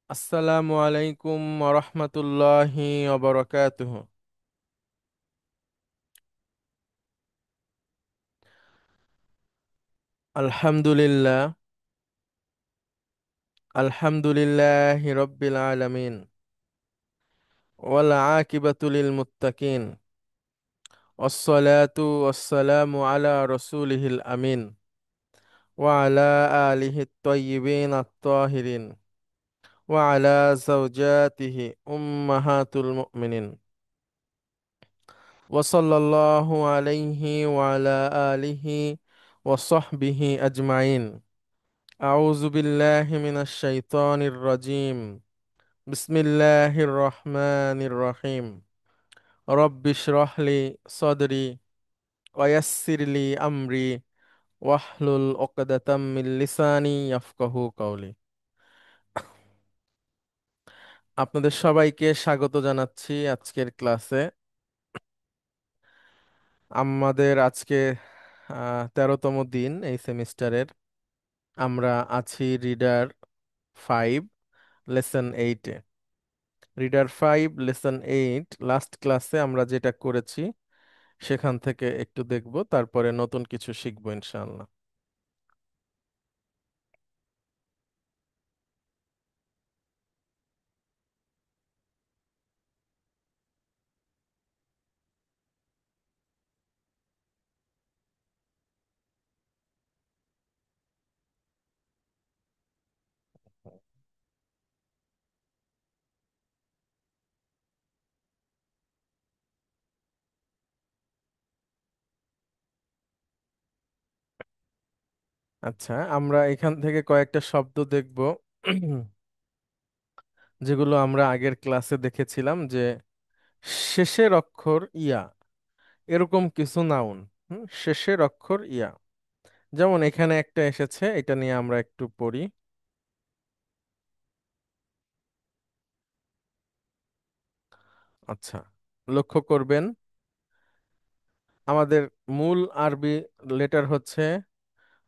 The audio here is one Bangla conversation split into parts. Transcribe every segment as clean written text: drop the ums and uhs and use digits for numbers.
আসসালামু আলাইকুম রহমতুল্লাহি ওবরাকাতুহ। আলহামদুলিল্লাহ, আলহামদুলিল্লাহি রব্বিল আলামিন, ওয়াল আকিবাতু লিল মুত্তাকিন, ওয়াসসালাতু ওয়াসসালামু আলা রাসূলিহিল আমিন, ওয়া আলা আলিহি ত্বায়্যিবিন আত-তাহিরিন, ওয়া আলা যাওজাতিহি উম্মাহাতুল মুমিনিন, ওয়া সাল্লাল্লাহু আলাইহি ওয়া আলা আলিহি ওয়া সাহবিহি আজমাইন। أعوذ بالله من الشيطان الرجيم. بسم الله الرحمن الرحيم. رب اشرح لي صدري ويسر لي أمري واحلل عقدة من لساني يفقه قولي. আপনাদের সবাইকে স্বাগত জানাচ্ছি আজকের ক্লাসে। আমাদের আজকে 13তম দিন এই সেমিস্টারের। আমরা আছি রিডার 5 লেসন 8-এ। রিডার 5 লেসন 8 লাস্ট ক্লাসে আমরা যেটা করেছি সেখান থেকে একটু দেখব, তারপরে নতুন কিছু শিখবো ইনশাআল্লাহ। আচ্ছা, আমরা এখান থেকে কয়েকটা শব্দ দেখব যেগুলো আমরা আগের ক্লাসে দেখেছিলাম যে শেষের অক্ষর ইয়া, এরকম কিছু নাউন। শেষের অক্ষর ইয়া, যেমন এখানে একটা এসেছে, এটা নিয়ে আমরা একটু পড়ি। আচ্ছা, লক্ষ্য করবেন আমাদের মূল আরবি লেটার হচ্ছে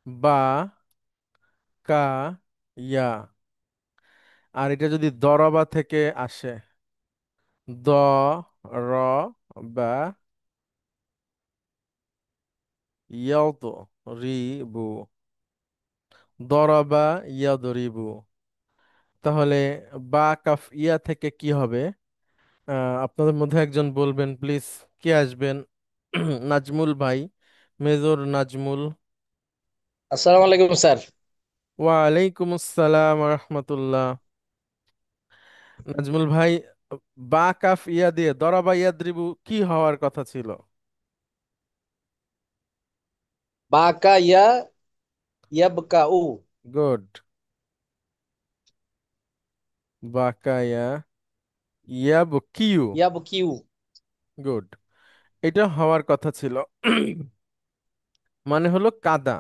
বা, কা, ইয়া। আর এটা যদি দরবা থেকে আসে, দ, র, বা, ইয়াতো, রিবু, দরবা ইয়াদরিবু। তাহলে বা কাফ ইয়া থেকে কি হবে? আপনাদের মধ্যে একজন বলবেন প্লিজ, কে আসবেন? নাজমুল ভাই, মেজর নাজমুল। আসসালামু আলাইকুম স্যার। ওয়ালাইকুম আসসালাম রহমতুল্লাহ। নাজমুল ভাই, বা কাফ ইয়া দিয়ে দরবা ইয়াদরিবু কি হওয়ার কথা ছিল? বাকা ইয়াবকাউ। গুড। বাকায়া ইয়াবকিউ। ইয়াবকিউ। গুড। এটা হওয়ার কথা ছিল। মানে হলো কাদা।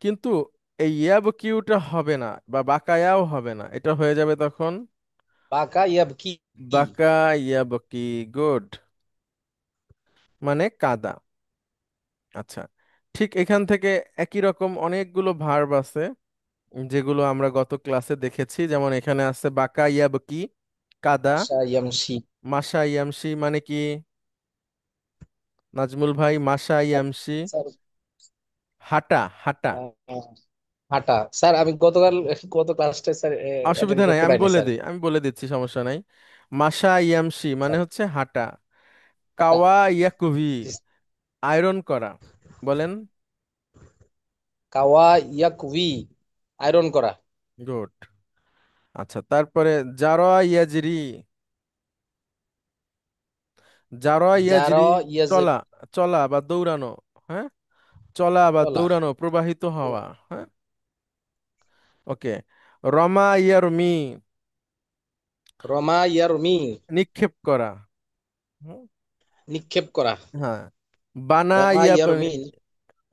কিন্তু এই ইয়াবকিউটা হবে না, বা বাকায়াও হবে না, এটা হয়ে যাবে তখন বাকা ইয়াবকি। বাকা ইয়াবকি। গুড, মানে কাদা। আচ্ছা, ঠিক এখান থেকে একই রকম অনেকগুলো ভার্ব আছে যেগুলো আমরা গত ক্লাসে দেখেছি। যেমন এখানে আছে বাকা ইয়াবকি, কাদা। আশা ইয়ামশি। মাশা ইয়ামশি মানে কি নাজমুল ভাই? মাশা ইয়ামশি স্যার, হাঁটা, হাঁটা। আহ, হাঁটা। স্যার, আমি গত ক্লাসটা স্যার অ্যাটেন্ড অসুবিধা নাই, করতে আমি পারিনি বলে স্যার। দিই, আমি বলে দিচ্ছি, সমস্যা নাই। মাশা ইয়ামশি মানে স্যার, হচ্ছে হাঁটা। হাঁটা। কাওয়া ইয়াকুভি, জি, আয়রন করা। বলেন। কাওয়া ইয়াকউই, আয়রন করা। গুড। আচ্ছা, তারপরে জারা ইয়াজরি, জারা ইয়াজরি জারা ইয়াজের। চলা, চলা বা দৌড়ানো। হ্যাঁ, চলা বা চলা। দৌড়ানো, প্রবাহিত হওয়া। হ্যাঁ, ওকে। রমা ইয়ারমি, রমা ইয়ারমি, নিক্ষেপ করা। হুম, নিক্ষেপ করা। হ্যাঁ। বানা রমা ইয়াবনি, ইয়ারমি,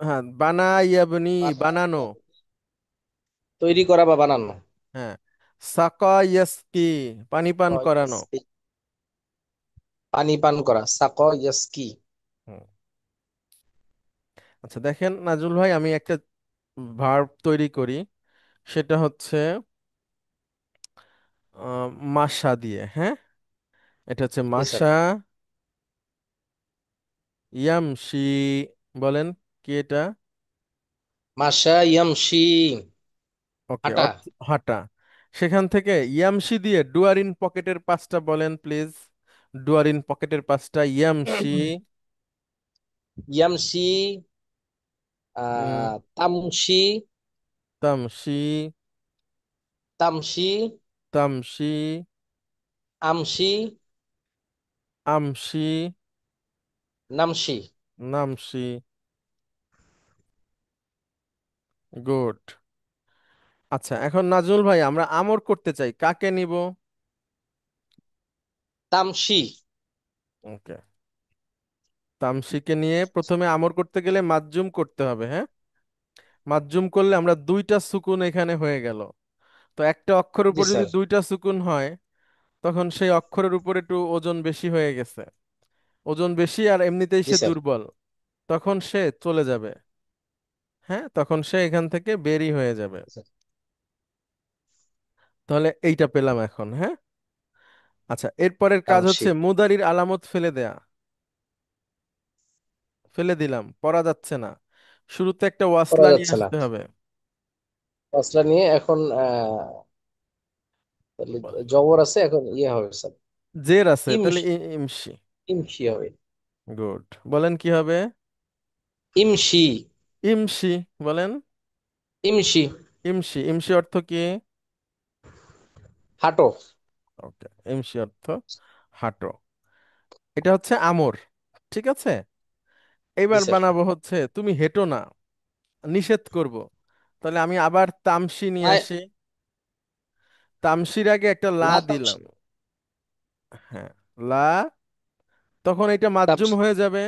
হ্যাঁ, বানা ইয়াবনি, বানানো। তৈরি করা বা বানানো। হ্যাঁ। সাকা ইয়াসকি, পানি পান করানো। পানি পান করা, সাক ইয়াসকি। হুম। আচ্ছা, দেখেন নাজুল ভাই, আমি একটা ভার্ব তৈরি করি। সেটা হচ্ছে মাসা দিয়ে, হ্যাঁ, এটা হচ্ছে জি স্যার। মাসা ইয়ামশি। বলেন কি এটা? মাশা ইয়ামশি। ওকে, হাঁটা। হাঁটা। সেখান থেকে ইয়ামশি দিয়ে ডুয়ারিন পকেটের পাঁচটা বলেন প্লিজ। ডুয়ারিন পকেটের পাঁচটা ইয়ামশি। ইয়ামশি। উম, তামশি। তামশি। তামশি। তামশি। আমশি। আমশি। নামশি। নামশি। গুড। আচ্ছা, এখন নাজমুল ভাই আমরা আমর করতে চাই, কাকে নিব? তামশি। ওকে, তামসিকে নিয়ে প্রথমে আমর করতে গেলে মাজ্জুম করতে হবে, হ্যাঁ। মাজ্জুম করলে আমরা দুইটা সুকুন এখানে হয়ে গেল। তো একটা অক্ষরের জি উপর যদি স্যার। দুইটা সুকুন হয়, তখন সেই অক্ষরের উপর একটু ওজন বেশি হয়ে গেছে। ওজন বেশি আর এমনিতেই জি সে স্যার। দুর্বল। তখন সে চলে যাবে। হ্যাঁ, তখন সে এখান থেকে বেরি হয়ে যাবে। জি স্যার। তাহলে এইটা পেলাম এখন, হ্যাঁ। আচ্ছা, এরপরের কাজ তামশি। হচ্ছে মুদারির আলামত ফেলে দেয়া। ফেলে দিলাম, পড়া যাচ্ছে না। শুরুতে একটা করা ওয়াসলা নিয়ে যাচ্ছে না। আসতে হবে। মশলা নিয়ে এখন তাহলে জবর আছে, এখন ইয়ে হবে স্যার। জের আছে, তাহলে ইমশি। ইমসি। ইমশি হবে। গুড, বলেন কি হবে? ইমশি। ইমসি। বলেন। ইমশি। ইমসি। ইমসি অর্থ কি? হাঁটো। ওকে, ইমসি অর্থ হাঁটো। এটা হচ্ছে আমর, ঠিক আছে। জি এইবার স্যার। বানাবো হচ্ছে তুমি হেঁটো না, নিষেধ করব। তাহলে আমি আবার তামসি নিয়ে আয়। আসি। তামসির আগে একটা লা লা তামশি। দিলাম। হ্যাঁ, লা। তখন এটা মাজ্জুম তামশি। হয়ে যাবে।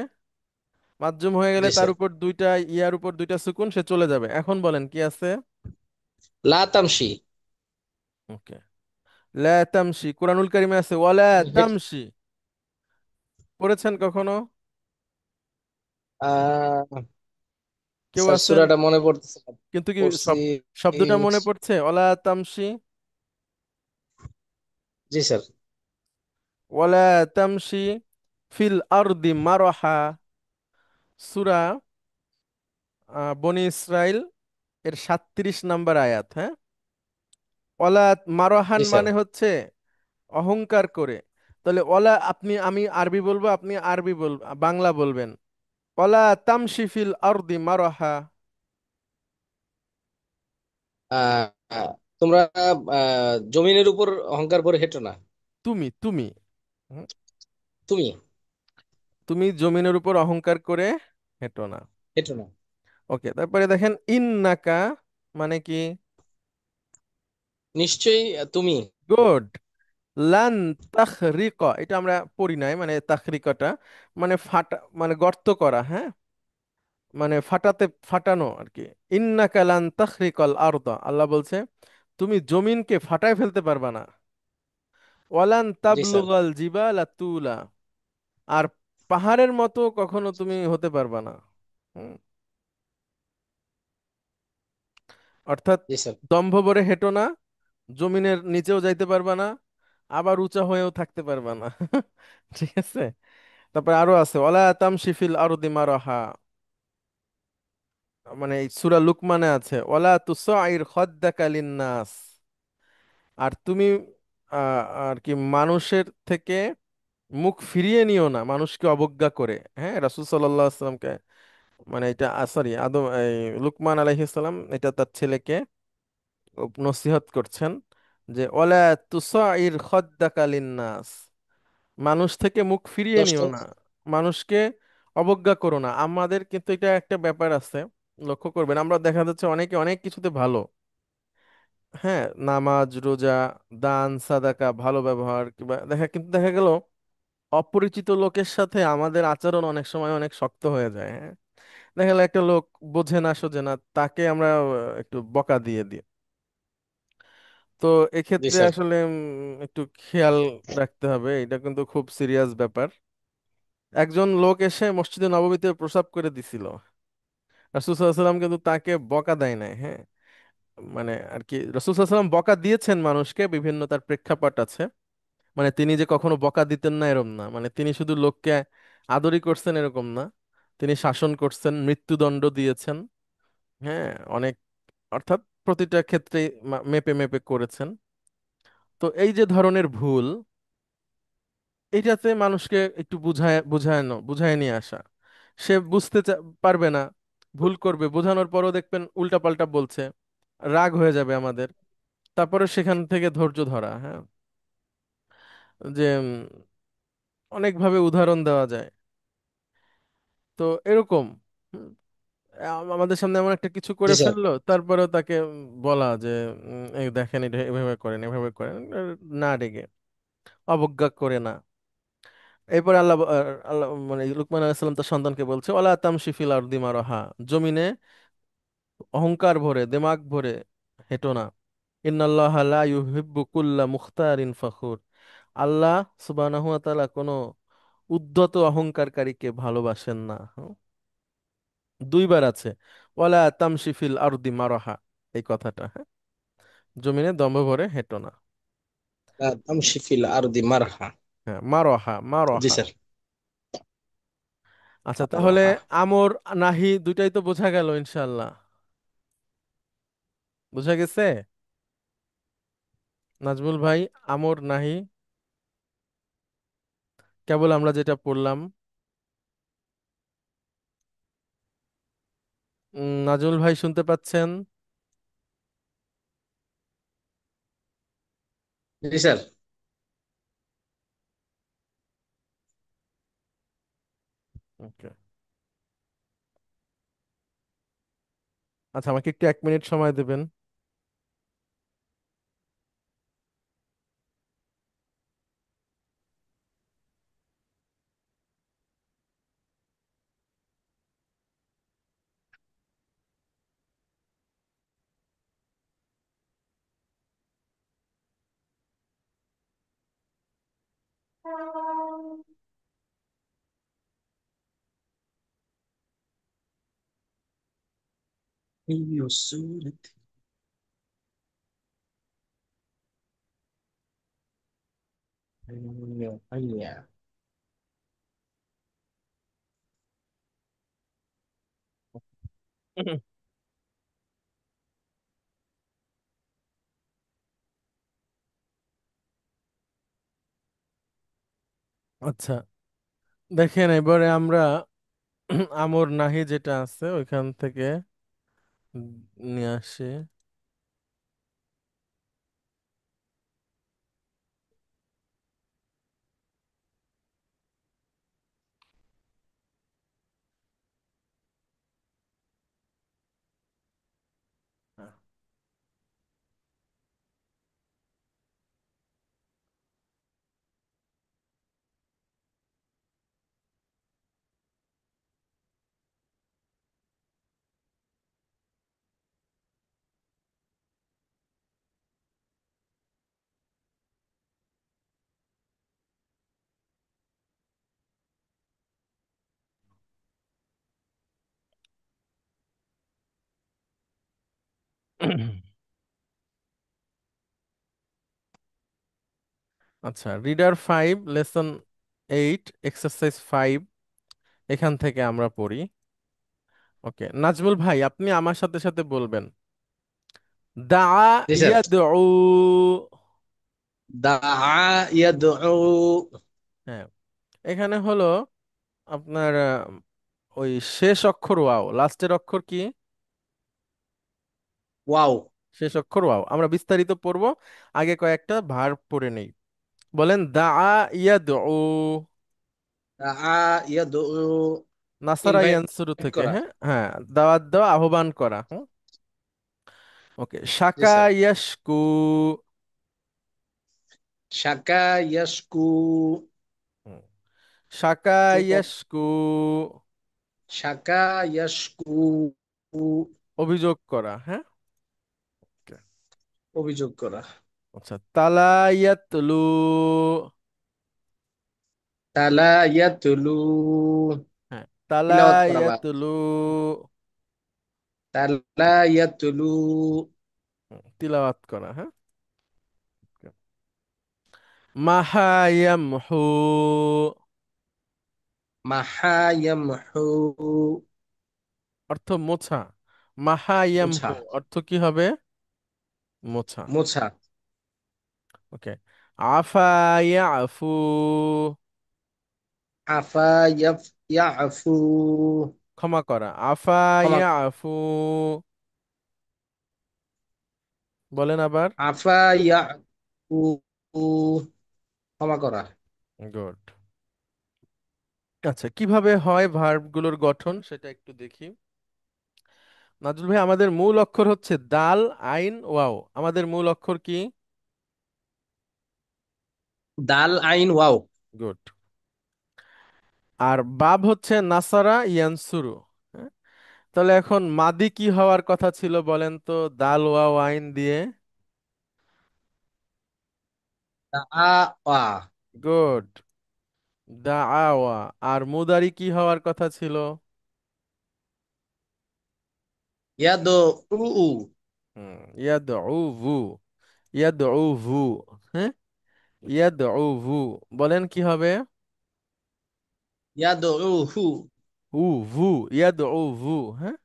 মাজ্জুম হয়ে গেলে জি তার স্যার। উপর দুইটা ইয়ার উপর দুইটা সুকুন, সে চলে যাবে। এখন বলেন কি আছে? লা তামশি। ওকে, লা তামসি। কোরআনুল কারিমে আছে ওয়ালা তামসি। পড়েছেন কখনো? আহ কেউ স্যার আছেন? সূরাটা মনে পড়তেছে না। কিন্তু কি পড়ছি। শব্দটা মনে পড়ছে? ওয়ালা তামসি। জি স্যার। ওয়ালা তামসি ফিল আরদি মারহা। সূরা বনি ইসরাইল এর 37 নম্বর আয়াত, হ্যাঁ। ওয়ালা মারহান জি স্যার। মানে হচ্ছে অহংকার করে। তাহলে ওয়ালা, আমি আরবি বলবো, আপনি বাংলা বলবেন। ওয়ালা তামশি ফিল আরদি মারহা। আহ আহ, তোমরা জমিনের উপর অহংকার করে হেঁটো না। তুমি হুম, তুমি তুমি জমিনের উপর অহংকার করে হেঁটো না। হেঁটো না। ওকে, তারপরে দেখেন ইন্নাকা মানে কি? নিশ্চয়ই তুমি। গুড। লান তাখরিক, এটা আমরা পড়ি নাই, মানে তাখরিকটা মানে ফাটা, মানে গর্ত করা, হ্যাঁ, মানে ফাটানো আর কি। ইন্নাকা লান তাখরিকল আরদা, আল্লাহ বলছে তুমি জমিনকে ফাটায় ফেলতে পারবা না। ওয়ালান জি স্যার। তাবলুগাল জিবালা তুলা, আর পাহাড়ের মতো কখনো তুমি হতে পারবা না। হুম, অর্থাৎ জি স্যার। দম্ভ ভরে হেঁটো না, জমিনের নিচেও যাইতে পারবা না, আবার উঁচা হয়েও থাকতে পারবা না। ঠিক আছে। তারপরে আরো আছে ওয়ালা তামশি ফিল আরদি মারহা, মানে এই সূরা লুকমানে আছে ওয়ালা তুসাইর খাদ্দাকা লিন্নাস। আর তুমি আর কি মানুষের থেকে মুখ ফিরিয়ে নিও না মানুষকে অবজ্ঞা করে, হ্যাঁ। রাসূল সাল্লাল্লাহু আলাইহি ওয়াসাল্লামকে, মানে এটা সরি আদম এই লুকমান আলাইহিস সালাম এটা তার ছেলেকে নসিহত করছেন যে ওয়ালা তুসাইর খাদ্দাকা লিন্নাস, মানুষ থেকে মুখ ফিরিয়ে নিও দশটা। না, মানুষকে অবজ্ঞা করো না। আমাদের কিন্তু এটা একটা ব্যাপার আছে, লক্ষ্য করবেন, আমরা দেখা যাচ্ছে অনেকে অনেক কিছুতে ভালো, হ্যাঁ, নামাজ রোজা দান সাদাকা ভালো ব্যবহার, কিংবা কিন্তু দেখা গেল অপরিচিত লোকের সাথে আমাদের আচরণ অনেক সময় অনেক শক্ত হয়ে যায়, হ্যাঁ। দেখা গেল একটা লোক বোঝে না সোজে না, তাকে আমরা একটু বকা দিয়ে দিই। তো জি এক্ষেত্রে স্যার। আসলে একটু খেয়াল রাখতে হবে, এটা কিন্তু খুব সিরিয়াস ব্যাপার। একজন লোক এসে মসজিদে নববীতে প্রস্রাব করে দিছিল, রাসূল সাল্লাল্লাহু আলাইহি ওয়াসাল্লাম কিন্তু তাকে বকা দেয় নাই, হ্যাঁ। মানে আর কি রাসূল সাল্লাল্লাহু আলাইহি ওয়াসাল্লাম বকা দিয়েছেন মানুষকে, বিভিন্ন তার প্রেক্ষাপট আছে। মানে তিনি যে কখনো বকা দিতেন না এরকম না, মানে তিনি শুধু লোককে আদরই করছেন এরকম না, তিনি শাসন করছেন, মৃত্যুদণ্ড দিয়েছেন। হ্যাঁ, অনেক, অর্থাৎ প্রতিটা ক্ষেত্রে মেপে মেপে করেছেন। তো এই যে ধরনের ভুল, এইটাতে মানুষকে একটু বুঝায় নিয়ে আসা। সে পারবে না, ভুল করবে, বোঝানোর পরও দেখবেন উল্টাপাল্টা বলছে, রাগ হয়ে যাবে আমাদের। তারপরে সেখান থেকে ধৈর্য ধরা, হ্যাঁ, যে অনেকভাবে উদাহরণ দেওয়া যায়। তো এরকম আমাদের সামনে এমন একটা কিছু জি করে স্যার। ফেললো, তারপরেও তাকে বলা যে এই দেখেন এটা এভাবে করেন, এভাবে করেন, না রেগে, অবজ্ঞা করে না। এরপরে আল্লাহ মানে লুকমান আলাইহিস সালাম তার সন্তানকে বলছে, ওয়ালা তামশি ফিল আরদি মারহা, জমিনে অহংকার ভরে, দিমাগ ভরে হেঁটো না। ইন্নাল্লাহা লা ইউহিব্বু কুল্লা মুখতারিন ফখুর, আল্লাহ সুবহানাহু ওয়া তাআলা কোনো উদ্ধত অহংকারকারীকে ভালোবাসেন না। দুইবার আছে ওয়ালা তামশি ফিল আরদি মারহা, এই কথাটা, হ্যাঁ, জমিনে দম্ভ ভরে হেঁটো না। লা তামশি ফিল আরদি মারহা। হ্যাঁ, মারহা জি মারহা। স্যার। আচ্ছা, তাহলে মারহা। আমর নাহি দুইটাই তো বোঝা গেল ইনশাল্লাহ, বোঝা গেছে নাজমুল ভাই? আমর নাহি, কেবল আমরা যেটা পড়লাম। নাজমুল ভাই শুনতে পাচ্ছেন? জি স্যার। ওকে, আচ্ছা, আমাকে একটু 1 মিনিট সময় দেবেন। আচ্ছা, দেখেন এবারে আমরা আমর নাহি যেটা আছে ওইখান থেকে নিয়ে আসি। আচ্ছা, রিডার 5 লেসন 8 এক্সারসাইজ 5, এখান থেকে আমরা পড়ি। ওকে, নাজমুল ভাই আপনি আমার সাথে সাথে বলবেন, দা জি স্যার। ইয়াদউ। দাআ ইয়াদউ। হ্যাঁ, এখানে হলো আপনার ওই শেষ অক্ষর ওয়াও, লাস্টের অক্ষর কি? ওয়াও। শেষ অক্ষর ওয়াও, আমরা বিস্তারিত পড়বো, আগে কয়েকটা ভার্ব পড়ে নেই। বলেন দা ইয়াদউ, দাআ ইয়াদউ। নাসারা ইনভাইট ইয়ানসুরু থেকে, করা। হ্যাঁ হ্যাঁ, দাওয়াত দেওয়া, আহ্বান করা, হ্যাঁ। ওকে, জি শাকা স্যার। ইয়াশকু। শাকা ইয়াশকু। হুম, শাকা চুপ। ইয়াশকু, শাকা ইয়াশকু। অভিযোগ করা, হ্যাঁ। Okay. অভিযোগ করা। আচ্ছা, তালা ইয়াতলু। তালা ইয়াতুলু। হ্যাঁ, তালা তিলাওয়াত করা বা ইয়াতলু, তালা ইয়াতুলু। তিলাওয়াত করা, হ্যাঁ। মাহা ইয়ামহু, মাহা ইয়ামহু, অর্থ মোছা। মাহা মুছা, ইয়ামহু অর্থ কি হবে? মোছা। মোছা। ওকে। আফা ইয়াফু, আফা ইয়াফু, ক্ষমা করা। আফা ক্ষমা করা। ইয়াফু, বলেন আবার। আফা ইয়াফু, ক্ষমা করা। গুড। আচ্ছা, কিভাবে হয় ভার্বগুলোর গঠন সেটা একটু দেখি। নাজুল ভাই, আমাদের মূল অক্ষর হচ্ছে দাল, আইন, ওয়াও। আমাদের মূল অক্ষর কি? দাল আইন ওয়াও। গুড। আর বাব হচ্ছে নাসারা ইয়ানসুরু, হ্যাঁ? তাহলে এখন মাদি কি হওয়ার কথা ছিল বলেন তো, দাল, ওয়াও, আইন দিয়ে? দা ওয়া, গুড, দাআওয়া। আর মুদারি কি হওয়ার কথা ছিল? ইয়াদু উ, ইয়াদউভু, ইয়াদউভু, হ্যাঁ। ইয়াদউভু, বলেন কি হবে? ইয়াদু হু, উভু, ইয়াদউভু, হ্যাঁ।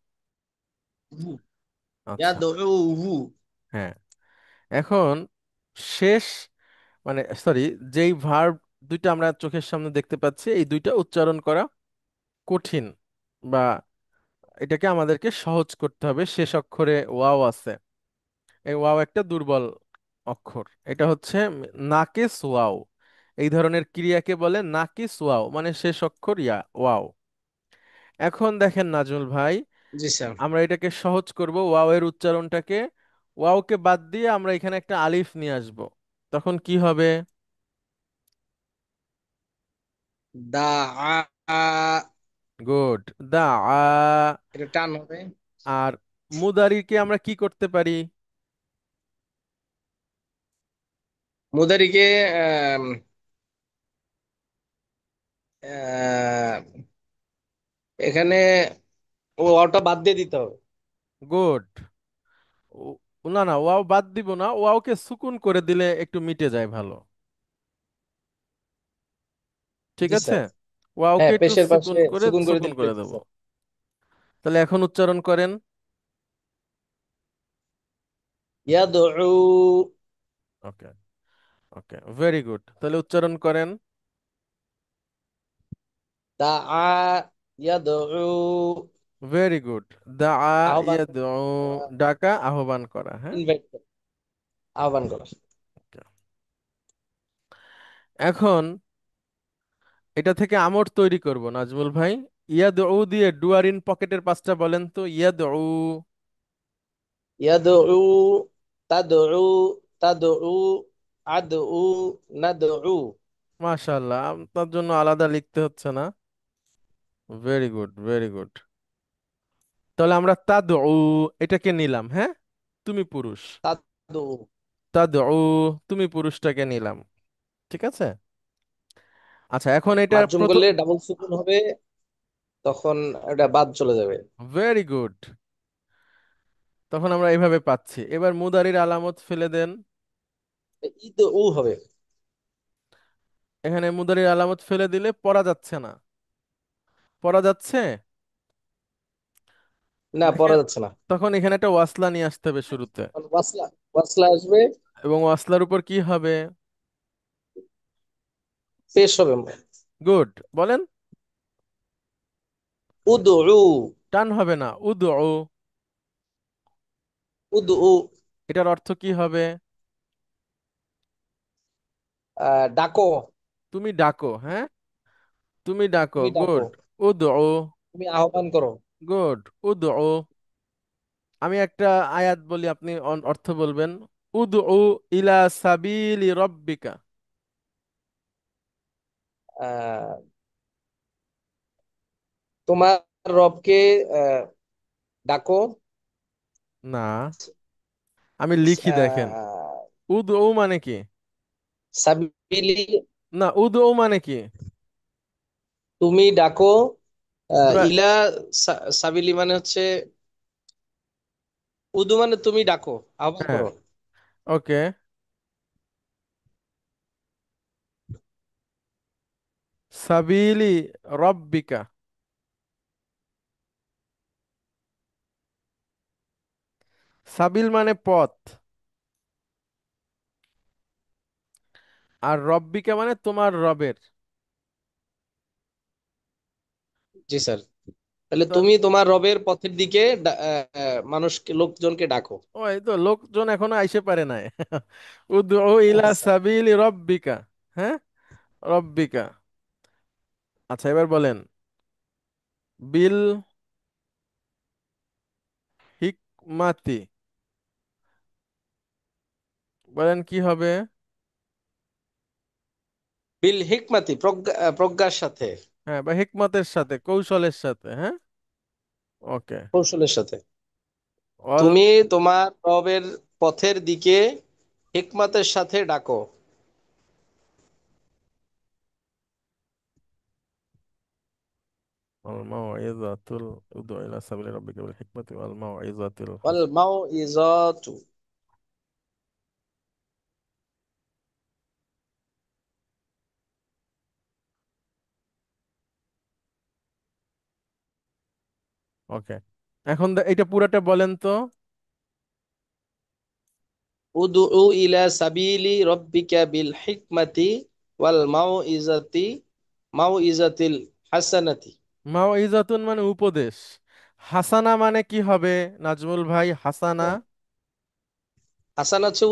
আচ্ছা, ইয়াদু হু। হ্যাঁ। এখন শেষ, মানে সরি, যেই ভার্ব দুইটা আমরা চোখের সামনে দেখতে পাচ্ছি, এই দুইটা উচ্চারণ করা কঠিন, বা এটাকে আমাদেরকে সহজ করতে হবে। শেষ অক্ষরে ওয়াও আছে, এই ওয়াও একটা দুর্বল অক্ষর। এটা হচ্ছে নাকিস ওয়াও। এই ধরনের ক্রিয়াকে বলে নাকিস ওয়াও, মানে শেষ অক্ষর ইয়া ওয়াও। এখন দেখেন নাজমুল ভাই, জি স্যার। আমরা এটাকে সহজ করব। ওয়াও এর উচ্চারণটাকে, ওয়াওকে বাদ দিয়ে আমরা এখানে একটা আলিফ নিয়ে আসব। তখন কি হবে? দা গুড, দা। এটা টান হবে। আর মুদারিকে আমরা কি করতে পারি? মুদারিকে আম, আহ, এখানে ওটা বাদ দিয়ে দিতে হবে। গুড। না না, ওয়াও বাদ দিব না, ওয়াওকে সুকুন করে দিলে একটু মিটে যায় ভালো। ঠিক জি আছে, স্যার। ওয়াওকে হ্যাঁ, একটু পেশের পাশে সুকুন করে সুকুন করে সুকুন দিতে করে হচ্ছে, দেব। স্যার। তাহলে এখন উচ্চারণ করেন। ইয়াদু ওকে, ওকে, ভেরি গুড। তাহলে উচ্চারণ করেন। দা ইয়াদু ভেরি গুড। দা, আহ্বান, ইয়াদউ, ডাকা, আহ্বান করা, হ্যাঁ। ইনভাইট করা, আহ্বান করা। Okay. এখন এটা থেকে আমর তৈরি করব নাজমুল ভাই। ইয়াদউ দিয়ে ডুয়ার ইন পকেটের পাঁচটা বলেন তো। ইয়াদউ। ইয়াদু তাদু তাদু আদু নাদু। মাশাআল্লাহ, তার জন্য আলাদা লিখতে হচ্ছে না। Very good, very good. তাহলে আমরা তাদউ এটাকে নিলাম, হ্যাঁ। তুমি পুরুষ, তাদু। তাদউ, তুমি পুরুষটাকে নিলাম। ঠিক আছে। আচ্ছা, এখন এটার মাজ্জুম প্রথম। করলে ডাবল সুকুন হবে, তখন এটা বাদ চলে যাবে। Very good. তখন আমরা এইভাবে পাচ্ছি। এবার মুদারির আলামত ফেলে দেন। ঈদ হবে। এখানে মুদারির আলামত ফেলে দিলে পড়া যাচ্ছে না। পড়া যাচ্ছে? না, পড়া দেখেন, যাচ্ছে না। তখন এখানে একটা ওয়াসলা নিয়ে আসতে হবে শুরুতে। ওয়াসলা, ওয়াসলা আসবে। এবং ওয়াসলার উপর কি হবে? পেশ হবে। গুড, বলেন। উদু, টান হবে না, উদউ। উদু, এটার অর্থ কি হবে? ডাকো। তুমি ডাকো, হ্যাঁ। তুমি ডাকো, তুমি ডাকো, গুড। উদউ, তুমি আহ্বান করো। গুড। উদউ। আমি একটা আয়াত বলি, আপনি অর্থ বলবেন। উদউ ইলা সাবিলি রব্বিকা। আহ, তোমার রবকে আহ, ডাকো। না, আমি লিখি, দেখেন। আহ, উদউ মানে কি? সাবিলি, না, উদউ মানে কি? তুমি ডাকো। ড্রা- ইলা সাবিলি মানে হচ্ছে উদু মানে তুমি ডাকো, আহ্বান হ্যাঁ, করো। ওকে। সাবিলি রব্বিকা। সাবিল মানে পথ, আর রব্বিকা মানে তোমার রবের। জি স্যার। তাহলে তো তুমি তোমার রবের পথের দিকে মানুষকে, লোকজনকে ডাকো। ওই তো লোকজন এখনো আইসে পারে নাই। উদু ইলা আচ্ছা। সাবিলি রব্বিকা। হ্যাঁ, রব্বিকা। আচ্ছা, এবার বলেন, বিল হিকমাতি, বলেন কি হবে? বিল হিকমাতি, প্রজ্ঞার সাথে, হ্যাঁ, বা হিকমতের সাথে, কৌশলের সাথে। হ্যাঁ, ওকে। কৌশলের সাথে। অল তুমি তোমার রবের পথের দিকে হিকমতের সাথে ডাকো। অল মাউইজাতুল, উদু ইলা সাবিলি রব্বিকা বিল হিকমাতি ওয়াল মাউইজাতিল ওয়াল মাউইজাতু। ওকে। এখন এটা পুরাটা বলেন তো। উদু ইলা সাবিলি রব্বিকা বিল হিকমাতি ওয়াল মাউইজাতিল হাসানাতি। মাউইজাতুন মানে উপদেশ, হাসানা মানে কি হবে নাজমুল ভাই? হাসানা হাসান আছে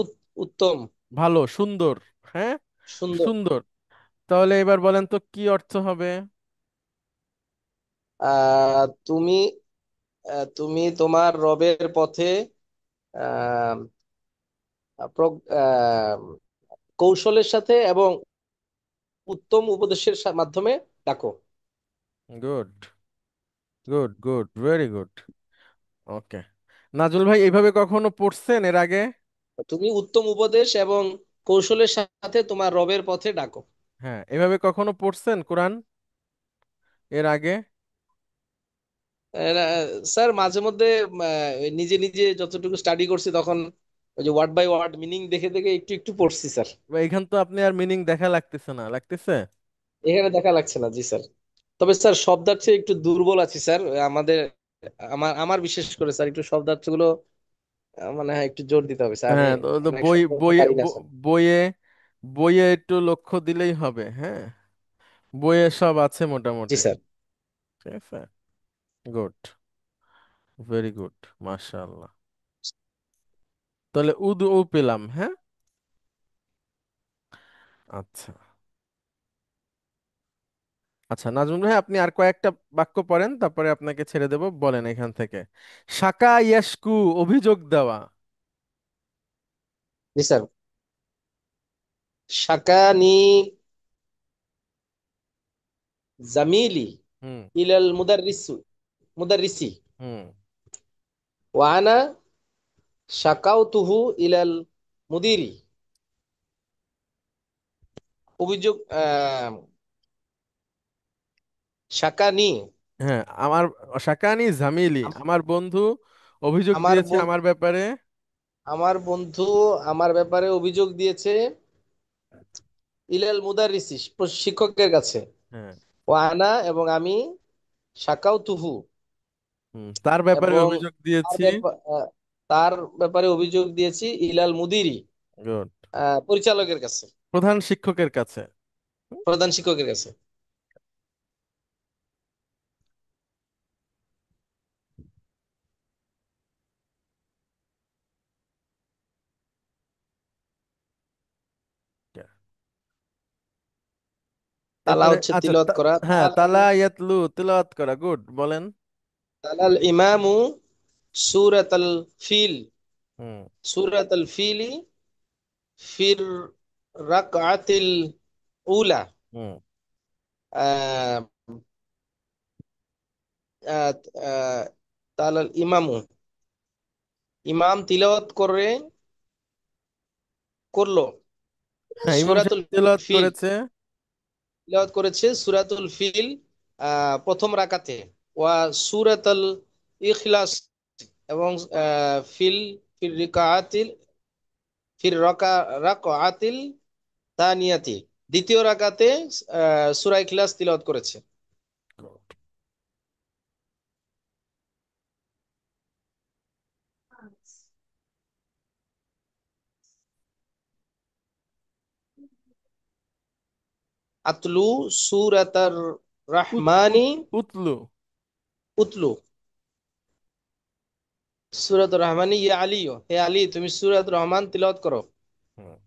উত্তম, ভালো, সুন্দর। হ্যাঁ, সুন্দর। সুন্দর। তাহলে এবার বলেন তো কি অর্থ হবে? তুমি তুমি তোমার রবের পথে আহ, কৌশলের সাথে এবং উত্তম উপদেশের মাধ্যমে ডাকো। Good, good, good, very good. Okay. Nazmul ভাই, এইভাবে কখনো পড়ছেন এর আগে? তুমি উত্তম উপদেশ এবং কৌশলের সাথে তোমার রবের পথে ডাকো। হ্যাঁ, এভাবে কখনো পড়ছেন কোরআন এর আগে? স্যার মাঝে মধ্যে নিজে নিজে যতটুকু স্টাডি করছি তখন ওই যে ওয়ার্ড বাই ওয়ার্ড মিনিং দেখে দেখে একটু একটু পড়ছি স্যার। বা এখান তো আপনি আর মিনিং দেখা লাগতেছে না, লাগতেছে? এখানে দেখা লাগছে না, জি স্যার। তবে স্যার শব্দার্থে একটু দুর্বল আছি স্যার। আমাদের আমার আমার বিশেষ করে স্যার একটু শব্দার্থ গুলো মানে হয় একটু জোর দিতে হবে স্যার। আমি হ্যাঁ, তো তো অনেক বই শব্দার্থ বইয়ে পারি না স্যার। বইয়ে বইয়ে একটু লক্ষ্য দিলেই হবে। হ্যাঁ, বইয়ে সব আছে জি মোটামুটি। স্যার। ঠিক আছে, গুড, ভেরি গুড, মাশাআল্লাহ। তাহলে উদু ও পেলাম। হ্যাঁ, আচ্ছা। আচ্ছা নাজমুল ভাই, আপনি আর কয়েকটা বাক্য পড়েন, তারপরে আপনাকে ছেড়ে দেব। বলেন এখান থেকে। শাকা ইয়াশকু, অভিযোগ দেওয়া। জি স্যার। শাকানি জামিলি হুম, ইলাল মুদাররিসি হুম, ওয়ানা শাকাউতুহু ইলাল মুদিরি। অভিযোগ শাকানি, হ্যাঁ। আমার শাকানি জামিলি, আম- আমার বন্ধু অভিযোগ আমার দিয়েছে বোন, আমার ব্যাপারে। আমার বন্ধু আমার ব্যাপারে অভিযোগ দিয়েছে ইলাল মুদাররিসি, শিক্ষকের কাছে। হ্যাঁ, ওয়ানা এবং আমি শাকাউতুহু তার ব্যাপারে এবং অভিযোগ তার দিয়েছি। তার ব্যাপারে অভিযোগ দিয়েছি ইলাল মুদিরি, গুড, পরিচালকের কাছে, প্রধান শিক্ষকের কাছে। প্রধান শিক্ষকের কাছে। তালা এরপরে হচ্ছে আচ্ছা তিলাওয়াত করা। হ্যাঁ, তালা ইয়াতলু, তিলাওয়াত করা। গুড, বলেন। তালাল ইমামু সূরাতাল ফিল, হুম, সূরাতাল ফিলি ফির রাকআতিল উলা। হুম, আহ, আহ, আহ, তালাল ইমামু, ইমাম তিলাওয়াত করলো হ্যাঁ, ইমাম সাহেব সূরাতুল তিলাওয়াত ফিল, করেছে। তিলাওয়াত করেছে সূরাতুল ফিল প্রথম রাকাতে। ওয়া সূরাতুল ইখলাস, এবং ফিল ফিল রিকাআতিল ফির রাকাআতিল তানিয়াতি, দ্বিতীয় রাকাতে সূরা ইখলাস তিলাওয়াত করেছে। আতলু সূরাতার উত উত রহমানি, উতলু। উতলু সূরাতুর রহমানি, ইয়া আলী, হে আলী তুমি সূরাতুর রহমান তিলাওয়াত করো। হুম।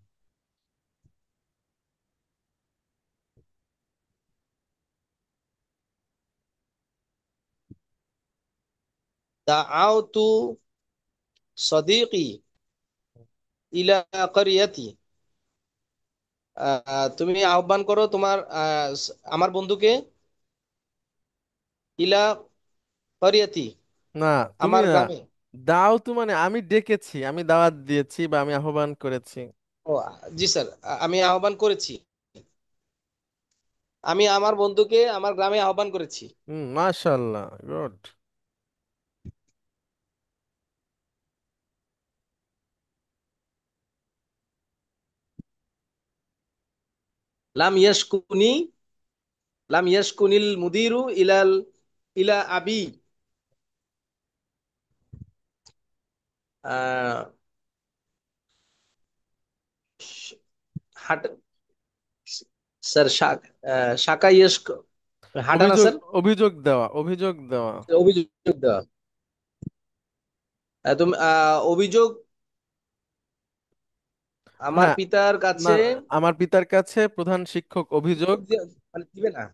দাআউতু সাদীকি ইলা ক্বরিয়াতি, তুমি আহ্বান করো তোমার আমার বন্ধুকে, ইলা ক্বরিয়াতি, না, তুমি আমার না। গ্রামে। দাও তো মানে আমি ডেকেছি, আমি দাওয়াত দিয়েছি বা আমি আহ্বান করেছি। ও জি স্যার, আমি আহ্বান করেছি, আমি আমার বন্ধুকে আমার গ্রামে আহ্বান করেছি। হুম, মাশাআল্লাহ, গুড। লাম ইয়াশকুনি, লাম ইয়াশকুনিল মুদিরু ইলা আবি, আহ, হাট স্যার শাকা ইয়াশক, হাঁটা না অভিযোগ, স্যার, অভিযোগ দেওয়া, অভিযোগ দেওয়া। অভিযোগ দেওয়া। তুমি অভিযোগ আমার হ্যাঁ। পিতার না, কাছে, আমার পিতার কাছে প্রধান শিক্ষক অভিযোগ মানে দিবে না,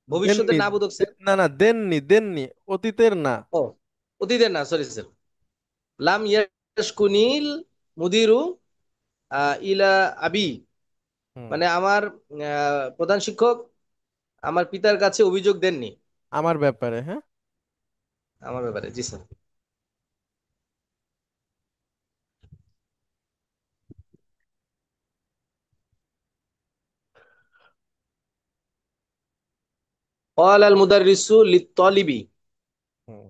ভবিষ্যতের দেননি। না বোধক স্যার। না না, দেননি দেননি, অতীতের না। ও অতীতের না, সরি স্যার। লাম ইয়াশকুনিল মুদিরু ইলা আবি, হুম। মানে আমার প্রধান শিক্ষক আমার পিতার কাছে অভিযোগ দেননি আমার ব্যাপারে, হ্যাঁ। আমার ব্যাপারে। জি স্যার। قال المدرس للطالب হুম।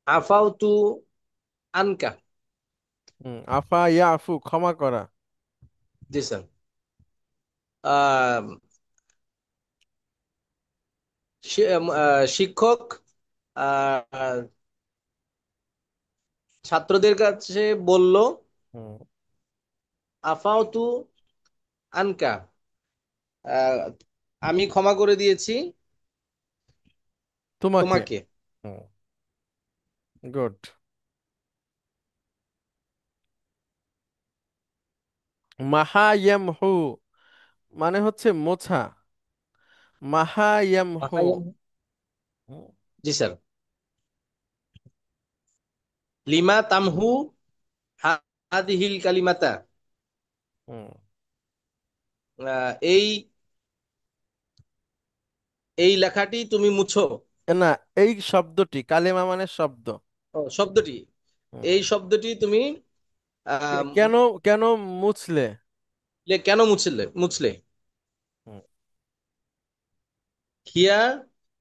عفوت عنك। হুম, আফা ইয়াফু, ক্ষমা করা। জি স্যার। আহ, শিক্ষক আহ, ছাত্রদের কাছে বলল, হুম। আফাউতু আনকা, আহ, আমি ক্ষমা করে দিয়েছি তোমাকে। তোমাকে। হুম। গুড। মাহা ইয়ামহু মানে হচ্ছে মোছা। মাহা ইয়ামহু। হুম। জি স্যার। লিমা তামহু হাদিহিল কালিমাতা, হুম। এই এই লেখাটি তুমি মুছো। না, এই শব্দটি কালেমা মানে শব্দ। ও, শব্দটি, হুম। এই শব্দটি তুমি আহ, কেন, কেন মুছলে? কেন মুছলে মুছলে। হুম। হিয়া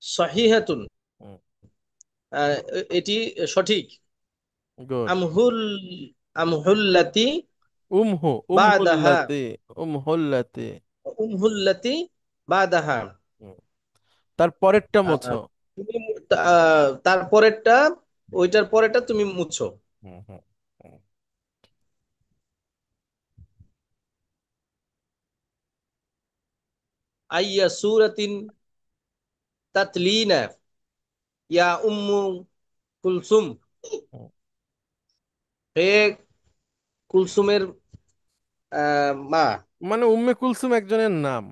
সহিহাতুন, হুম। এটি সঠিক। গুড। আমহুল আমহুল্লাতি উমহু, বাদাহা, উমহুল্লাতি, উমহুল্লাতি। উমহুল্লাতি বাদাহা, হুম। তার পরেরটা আহ, মোছো। তুমি তার পরেরটা, ওইটার পরেরটা তুমি মুছো। হুম। হুম। হুম। আইয়া সুরাতিন তাতলিনা ইয়া উম্মু কুলসুম, হুম। হে কুলসুমের মা। মানে উম্মে কুলসুম একজনের নাম।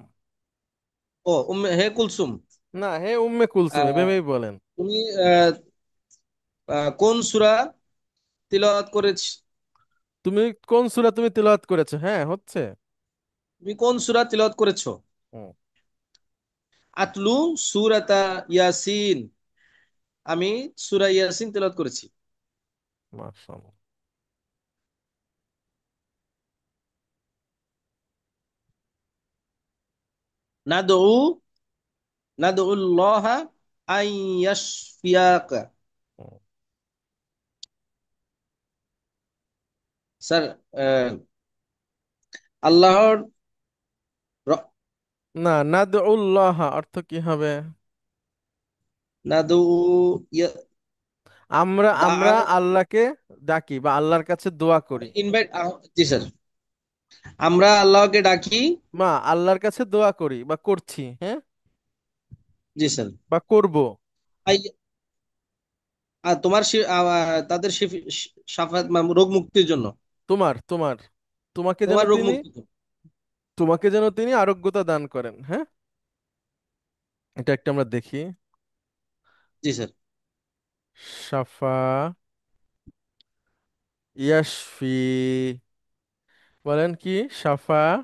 ও হে কুলসুম, না, হে উম্মে কুলসুম আহ, এভাবেই বলেন। তুমি কোন সূরা তিলাওয়াত করেছ, তুমি কোন সূরা তুমি তিলাওয়াত করেছো? হ্যাঁ, হচ্ছে। তুমি কোন সূরা তিলাওয়াত করেছো? হুম। আতলু সূরাতা ইয়াসিন, আমি সূরা ইয়াসিন তিলাওয়াত করেছি। মাশাআল্লাহ। নাদউ নাদউল্লাহা আন ইয়াশফিয়াকা, স্যার আল্লাহর র- না, নাদউল্লাহ অর্থ কি হবে? নাদু ইয়া আমরা দা আমরা আল্লাহকে ডাকি বা আল্লাহর কাছে দোয়া করি। ইনভাইট, জি স্যার, আমরা আল্লাহকে ডাকি। মা আল্লাহর কাছে দোয়া করি বা করছি, হ্যাঁ, জি স্যার। বা করব। আই তোমার তাদের সাফাত রোগ মুক্তির জন্য। তোমার তোমার তোমাকে যেন তোমার রোগ তিনি, মুক্তি জন্য। তোমাকে যেন তিনি আরোগ্যতা দান করেন, হ্যাঁ। এটা একটা আমরা দেখি। জি স্যার। সাফা, ইয়াশফি, বলেন কি? সাফা,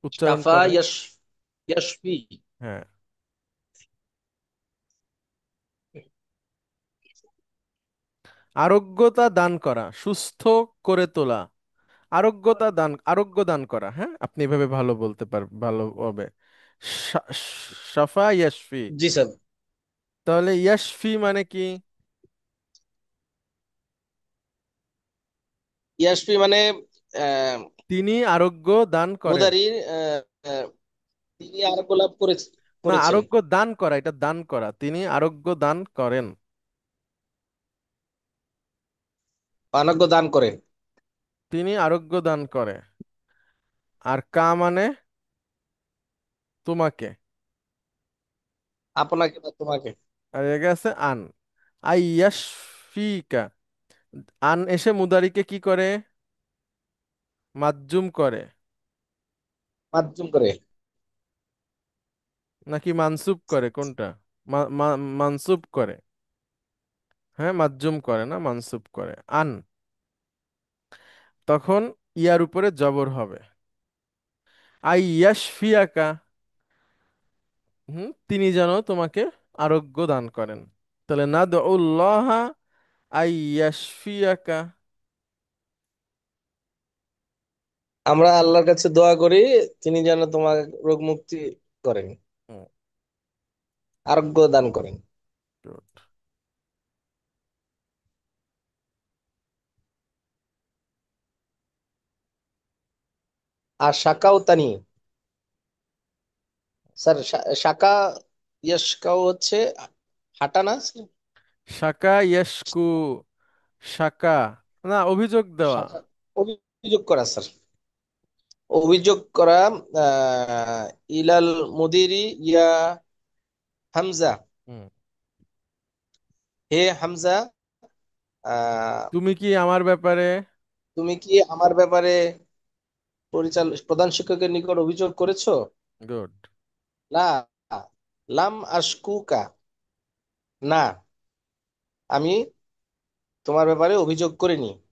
উচ্চারণ শাফা করেন। ইয়াশফি। হ্যাঁ, আরোগ্যতা দান করা, সুস্থ করে তোলা, আরোগ্যতা দান, আরোগ্য দান করা, হ্যাঁ, আপনি এভাবে ভালো বলতে পার, ভালো হবে। সা- সাফা ইয়াশফি। জি স্যার। তাহলে ইয়াশফি মানে কি? ইয়াশফি মানে আহ, তিনি আরোগ্য দান করেন। মুদারির তিনি আরোগ্য লাভ না, করেছেন। আরোগ্য দান করা, এটা দান করা, তিনি আরোগ্য দান করেন। আরোগ্য দান করেন। তিনি আরোগ্য দান করে। আর কা মানে তোমাকে। আপনাকে বা তোমাকে। আর এগে আছে আন, আই ইয়াশফিকা। আন এসে মুদারিকে কি করে? মাজজুম করে, মাধ্যম করে। নাকি মানসুব করে, কোনটা? মানসুব করে। হ্যাঁ, মাজজুম করে না, মানসুব করে। আন, তখন ইয়ার উপরে জবর হবে। আই ইয়াশফিয়াকা, তিনি যেন তোমাকে আরোগ্য দান করেন। তাহলে নাদউল্লাহ আই ইয়াশফিয়াকা। আমরা আল্লাহর কাছে দোয়া করি, তিনি যেন তোমার রোগ মুক্তি করেন, হুম, আরোগ্য দান করেন। good. আর শাকাও তানি, স্যার শাকা ইয়াশকাও হচ্ছে হাঁটা না স্যার? শাকা ইয়াশকু, শাকা, না, অভিযোগ দেওয়া। শাকা অভিযোগ করা স্যার, অভিযোগ করা। আহ ইলাল মুদিরি ইয়া হামজা, হুম। হে হামজা, আহ তুমি কি আমার ব্যাপারে? তুমি কি আমার ব্যাপারে প্রধান শিক্ষকের নিকট অভিযোগ করেছো? গুড। লা লাম আশকুকা, না, আমি তোমার ব্যাপারে অভিযোগ করিনি।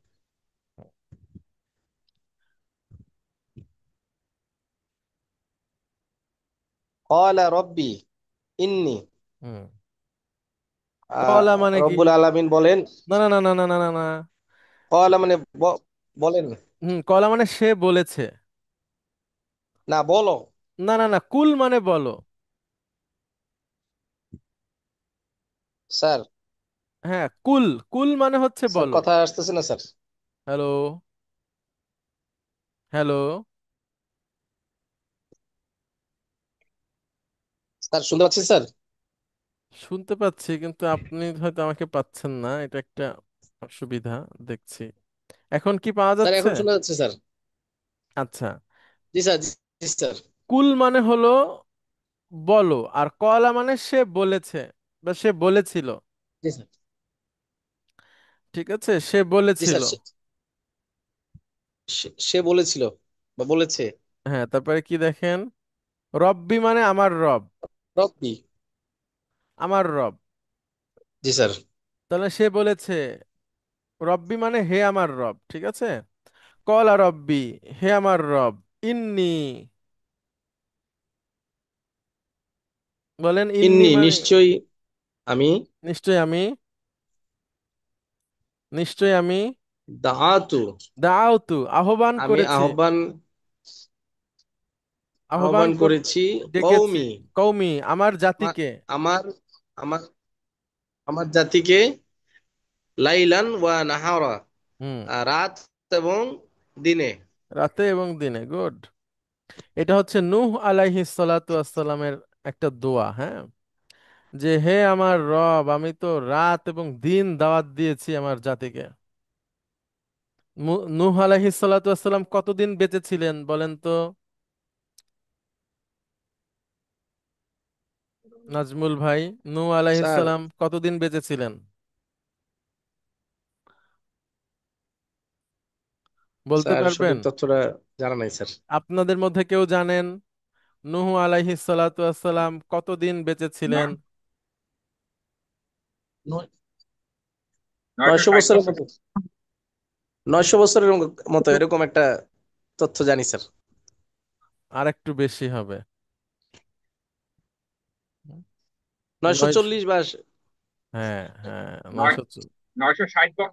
ক্বালা রব্বি ইন্নী, হুম। কলা মানে কি? রব্বুল আলামিন বলেন। না না না না না না না না। ক্বালা মানে বলেন। কলা মানে সে বলেছে। না, বলো। না না না, কুল মানে বলো। স্যার, হ্যাঁ, কুল, কুল মানে হচ্ছে স্যার বলো। কথা আসতেছে না স্যার। Hello, hello. স্যার শুনতে পাচ্ছি স্যার। শুনতে পাচ্ছি, কিন্তু আপনি হয়তো আমাকে পাচ্ছেন না, এটা একটা অসুবিধা দেখছি। এখন কি পাওয়া স্যার যাচ্ছে? এখন শোনা যাচ্ছে স্যার। আচ্ছা। জি স্যার, জি স্যার। কুল মানে হলো বলো, আর কলা মানে সে বলেছে বা সে বলেছিল। জি স্যার। ঠিক আছে, সে জি বলেছিল। স্যার, সে বলেছিল বা বলেছে। হ্যাঁ, তারপরে কি দেখেন? রব্বি মানে আমার রব, রব্বি। আমার রব। জি স্যার। তাহলে সে বলেছে, রব্বি মানে হে আমার রব, ঠিক আছে। কলা রব্বি, হে আমার রব, ইন্নি, বলেন ইন্নি ইন্নি মানে, নিশ্চয়ই আমি, নিশ্চয় আমি, নিশ্চয় আমি, দাআতু দাউতু আহ্বান আমি করেছি, আহ্বান আহ্বান করেছি ডেকেছি, কওমি, কৌমি আমার আমা- জাতিকে। আমার আমার আমার জাতিকে, লাইলান ওয়া নাহারা, হুম। রাত এবং দিনে। রাতে এবং দিনে, গুড। এটা হচ্ছে নূহ আলাইহিস সালাতু ওয়াসসালামের একটা দোয়া, হ্যাঁ, যে হে আমার রব, আমি তো রাত এবং দিন দাওয়াত দিয়েছি আমার জাতিকে। নূহ আলাইহিস সালাতু ওয়াসসালাম কতদিন বেঁচে ছিলেন বলেন তো? নাজমুল ভাই, নূহ আলাইহিস স্যার, সালাম কতদিন বেঁচে ছিলেন বলতে স্যার পারবেন? সঠিক তথ্যটা জানা নাই স্যার। আপনাদের মধ্যে কেউ জানেন নূহ আলাইহিস সালাতু ওয়াসসালাম কতদিন বেঁচে ছিলেন? 900 বছরের মতো, 900 বছরের মতো এরকম একটা তথ্য জানি স্যার। আর একটু বেশি হবে। নয়শো নয়, চল্লিশ বা হ্যাঁ হ্যাঁ, নয় 960 বছর।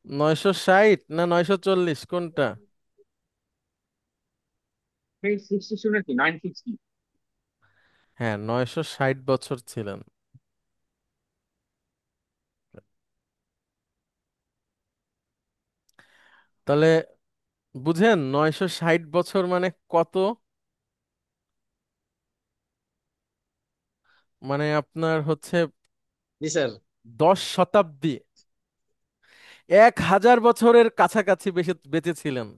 960 না 940, কোনটা? 60 শুনেছি, 960। হ্যাঁ, 960 বছর ছিলেন। তাহলে বুঝেন 960 বছর মানে কত? মানে আপনার হচ্ছে জি স্যার। 10 শতাব্দী, 1000 বছরের কাছাকাছি বেশি বেঁচে ছিলেন।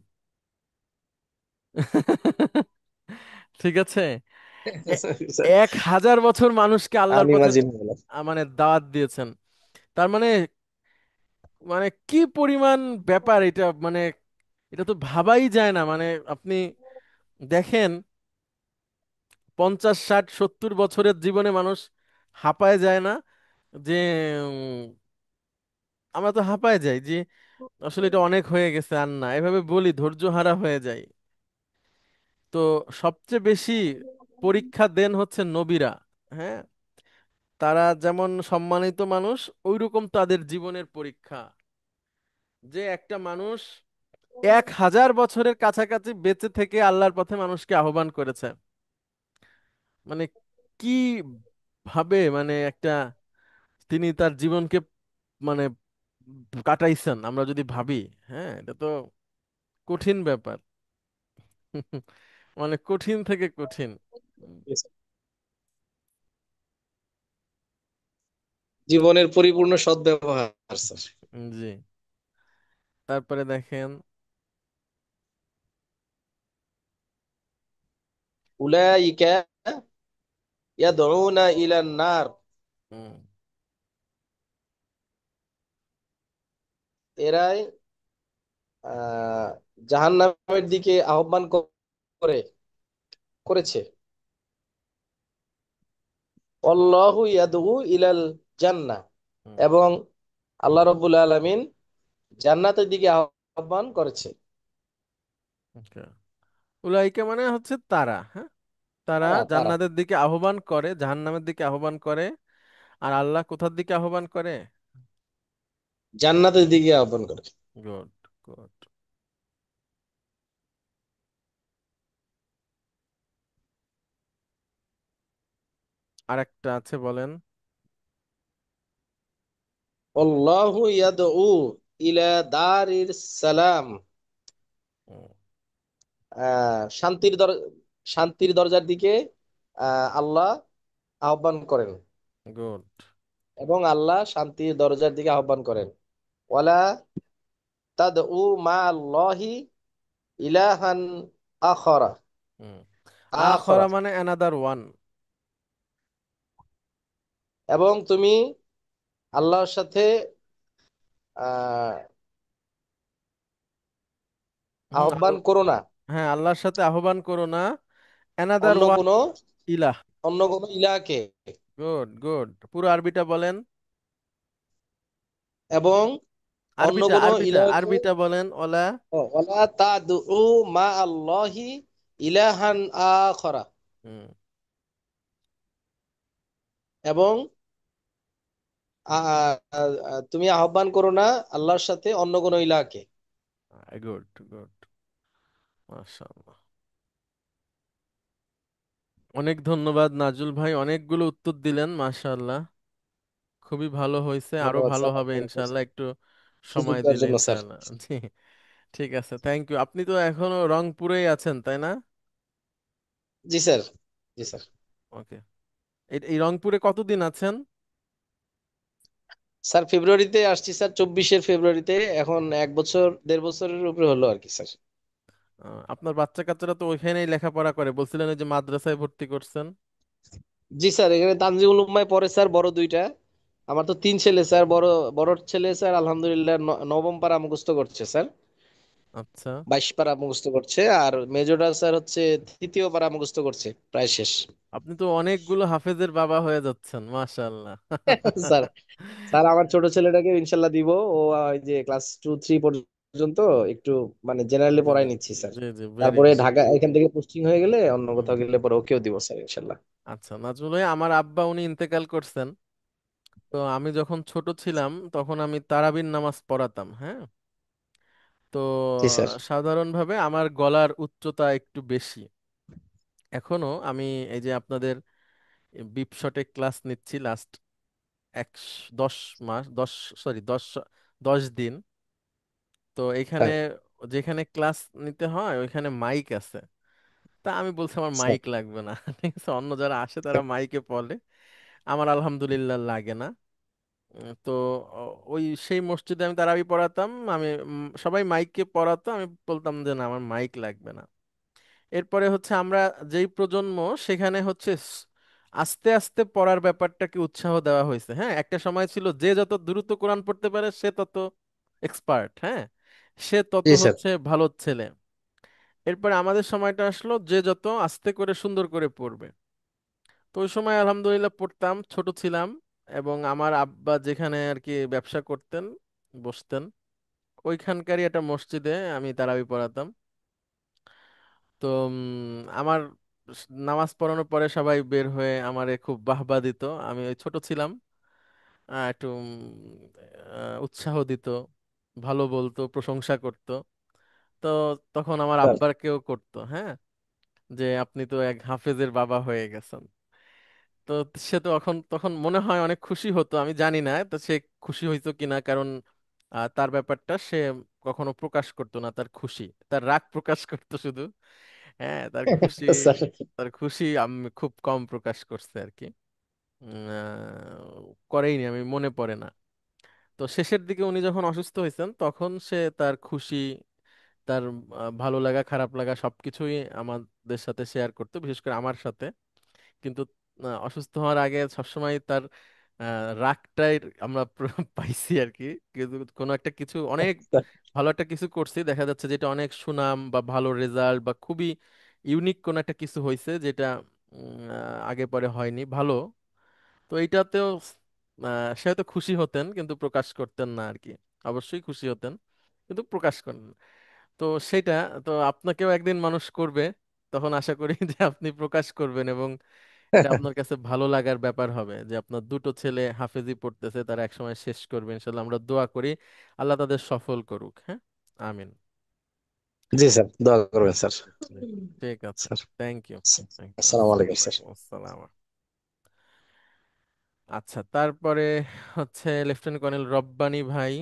ঠিক আছে। এ- স্যার 1000 বছর মানুষকে আল্লাহর পথে আনইমাজিনেবল। মানে দাওয়াত দিয়েছেন। তার মানে, মানে কি পরিমাণ ব্যাপার এটা, মানে এটা তো ভাবাই যায় না। মানে আপনি দেখেন, 50 60 70 বছরের জীবনে মানুষ হাঁপায় যায় না যে উম, আমরা তো হাঁপায় যাই যে আসলে এটা অনেক হয়ে গেছে আর না, এভাবে বলি, ধৈর্য হারা হয়ে যায়। তো সবচেয়ে বেশি পরীক্ষা দেন হচ্ছে নবীরা, হ্যাঁ, তারা যেমন সম্মানিত মানুষ, ওইরকম তাদের জীবনের পরীক্ষা, যে একটা মানুষ 1000 বছরের কাছাকাছি বেঁচে থেকে আল্লাহর পথে মানুষকে আহ্বান করেছে। মানে কি ভাবে, মানে একটা, তিনি তার জীবনকে মানে কাটাইছেন আমরা যদি ভাবি, হ্যাঁ, এটা তো কঠিন ব্যাপার। মানে কঠিন থেকে কঠিন। উম, জীবনের পরিপূর্ণ সদ্ব্যবহার স্যার। জি। তারপরে দেখেন, উলাইকা ইয়াদউনা ইলান নার, উম, এরাই আহ জাহান্নামের দিকে আহ্বান করে করেছে। আল্লাহু ইয়াদউ ইলাল জান্নাহ, উম, এবং আল্লাহ রাব্বুল আলামিন জান্নাতের দিকে আহ্বান করেছে। okay. উলাইকা মানে হচ্ছে তারা, হ্যাঁ, তারা তারা তারা জান্নাতের দিকে আহ্বান করে, জাহান্নামের দিকে আহ্বান করে। আর আল্লাহ কোথার দিকে আহ্বান করে? জান্নাতের দিকে আহ্বান করে। Good, good. আরেকটা আছে, বলেন। আল্লাহু ইয়াদউ ইলা দারিস সালাম, হুম, শান্তির শান্তির দরজার দিকে আল্লাহ আহ্বান করেন, গুড। এবং আল্লাহ শান্তির দরজার দিকে আহ্বান করেন। ওয়ালা তাদউ মা আল্লাহি ইলাহান আখরা, হুম। আখরা আখরা, মানে অ্যানাদার ওয়ান। এবং তুমি আল্লাহর সাথে আহ হুম, আহ্বান করো না হ্যাঁ, আল্লাহর সাথে আহ্বান করো না অ্যানাদার অন্য ওয়ান কোনো ইলাহ। অন্য কোনো ইলাহকে, গুড, গুড। পুরো আরবিটা বলেন। এবং অন্য আরবিটা কোনো আরবিটা ইলাহকে। আরবিটা বলেন, ওলা। ওয়ালা তাদউ মা আল্লাহি ইলাহান আখরা, হুম, এবং তুমি আহ্বান করো না আল্লাহর সাথে অন্য কোনো ইলাহকে। Good, good. মাশাআল্লাহ। অনেক ধন্যবাদ নাজুল ভাই, অনেকগুলো উত্তর দিলেন, মাশাআল্লাহ। খুবই ভালো হয়েছে, আরো ধন্যবাদ ভালো স্যার হবে আপনাকে ইনশাল্লাহ, একটু সুযোগ সময় দেওয়ার দিলে জন্য স্যার। ইনশাল্লাহ। জি, ঠিক আছে, থ্যাংক ইউ। আপনি তো এখনো রংপুরেই আছেন, তাই না? জি স্যার। জি স্যার। ওকে। এই রংপুরে কতদিন আছেন? স্যার ফেব্রুয়ারিতে আসছি স্যার, 24-এর ফেব্রুয়ারিতে। এখন 1 বছর 1.5 বছরের উপরে হলো আর কি স্যার। আপনার বাচ্চা কাচ্চারা তো ওইখানেই লেখাপড়া করে, বলছিলেন ওই যে মাদ্রাসায় ভর্তি করছেন। জি স্যার, এখানে তানজিমুল উম্মায় পড়ে স্যার, বড় দুইটা। আমার তো 3 ছেলে স্যার। বড় বড় ছেলে স্যার আলহামদুলিল্লাহ নবম পারা মুখস্থ করছে স্যার, আচ্ছা, 22 পারা মুখস্থ করছে। আর মেজোটা স্যার হচ্ছে 3য় পারা মুখস্থ করছে, প্রায় শেষ। আপনি তো অনেকগুলো হাফেজের বাবা হয়ে যাচ্ছেন, মাশাআল্লাহ। স্যার, স্যার আমার ছোট ছেলেটাকে ইনশাল্লাহ দিব। ও ওই যে ক্লাস 2-3 পর্যন্ত একটু মানে জেনারেলি জি জি পড়াই নিচ্ছি স্যার। জি জি, ভেরি তারপরে গুড। ঢাকা এখান থেকে পোস্টিং হয়ে গেলে অন্য হুম। কোথাও গেলে পরে ওকেও দিব স্যার ইনশাল্লাহ। আচ্ছা নাজমুল ভাই, আমার আব্বা উনি ইন্তেকাল করছেন। তো আমি যখন ছোট ছিলাম তখন আমি তারাবির নামাজ পড়াতাম, হ্যাঁ। তো জি স্যার। সাধারণভাবে আমার গলার উচ্চতা একটু বেশি। এখনো আমি এই যে আপনাদের বিপশটে ক্লাস নিচ্ছি লাস্ট 10 মাস, 10 দিন। তো এখানে হ্যাঁ যেখানে ক্লাস নিতে হয় ওইখানে মাইক আছে। তা আমি বলছি আমার স্যার। মাইক লাগবে না। ঠিক আছে, অন্য যারা আসে তারা মাইকে পড়ে, আমার আলহামদুলিল্লাহ লাগে না। তো ওই সেই মসজিদে আমি তারাবি পড়াতাম। আমি সবাই মাইকে পড়াতো, আমি বলতাম যে না আমার মাইক লাগবে না। এরপরে হচ্ছে আমরা যেই প্রজন্ম, সেখানে হচ্ছে আস্তে আস্তে পড়ার ব্যাপারটাকে উৎসাহ দেওয়া হয়েছে। হ্যাঁ, একটা সময় ছিল যে যত দ্রুত কোরআন পড়তে পারে সে তত এক্সপার্ট, হ্যাঁ, সে তত জি স্যার। হচ্ছে ভালো ছেলে। এরপরে আমাদের সময়টা আসলো যে যত আস্তে করে সুন্দর করে পড়বে। তো ওই সময় আলহামদুলিল্লাহ পড়তাম, ছোট ছিলাম। এবং আমার আব্বা যেখানে আর কি ব্যবসা করতেন, বসতেন, ওইখানকারই একটা মসজিদে আমি তারাবি পড়াতাম। তো আমার নামাজ পড়ানোর পরে সবাই বের হয়ে আমারে খুব বাহবা দিত। আমি ওই ছোট ছিলাম, একটু উৎসাহ দিত, ভালো বলতো, প্রশংসা করতো। তো তখন আমার স্যার আব্বাকেও করতো, হ্যাঁ, যে আপনি তো এক হাফেজের বাবা হয়ে গেছেন। তো সে তো তখন তখন মনে হয় অনেক খুশি হতো, আমি জানি না তো সে খুশি হইতো কিনা, কারণ তার ব্যাপারটা সে কখনো প্রকাশ করতো না, তার খুশি, তার রাগ প্রকাশ করতো শুধু। হ্যাঁ, তার খুশি, স্যার। তার খুশি আমি খুব কম প্রকাশ করছে আর কি। করেইনি, আমি মনে পড়ে না। তো শেষের দিকে উনি যখন অসুস্থ হয়েছেন তখন সে তার খুশি, তার ভালো লাগা খারাপ লাগা সবকিছুই আমাদের সাথে শেয়ার করতো, বিশেষ করে আমার সাথে। কিন্তু অসুস্থ হওয়ার আগে সবসময় তার রাগটাই আমরা পাইছি আর কি। কিন্তু কোনো একটা কিছু অনেক ভালো একটা কিছু করছি, দেখা যাচ্ছে যেটা অনেক সুনাম বা ভালো রেজাল্ট বা খুবই ইউনিক কোনো একটা কিছু হয়েছে, যেটা আগে পরে হয়নি ভালো। তো এইটাতেও সে হয়তো খুশি হতেন কিন্তু প্রকাশ করতেন না আর কি। অবশ্যই খুশি হতেন কিন্তু প্রকাশ করেন না। তো সেটা, তো আপনাকেও একদিন মানুষ করবে, তখন আশা করি যে আপনি প্রকাশ করবেন এবং এটা আপনার কাছে ভালো লাগার ব্যাপার হবে যে আপনার দুটো ছেলে হাফেজি পড়তেছে, তারা একসময় শেষ করবে ইনশাল্লাহ। আমরা দোয়া করি আল্লাহ তাদের সফল করুক, হ্যাঁ, আমিন। জি স্যার, দোয়া করবেন স্যার। জি, ঠিক আছে, sir, thank you. Thank you, আসসালামু আসসালামু আলাইকুম স্যার। আলাইকুম আসসালাম। আচ্ছা, তারপরে হচ্ছে লেফটেন্যান্ট কর্নেল রব্বানী ভাই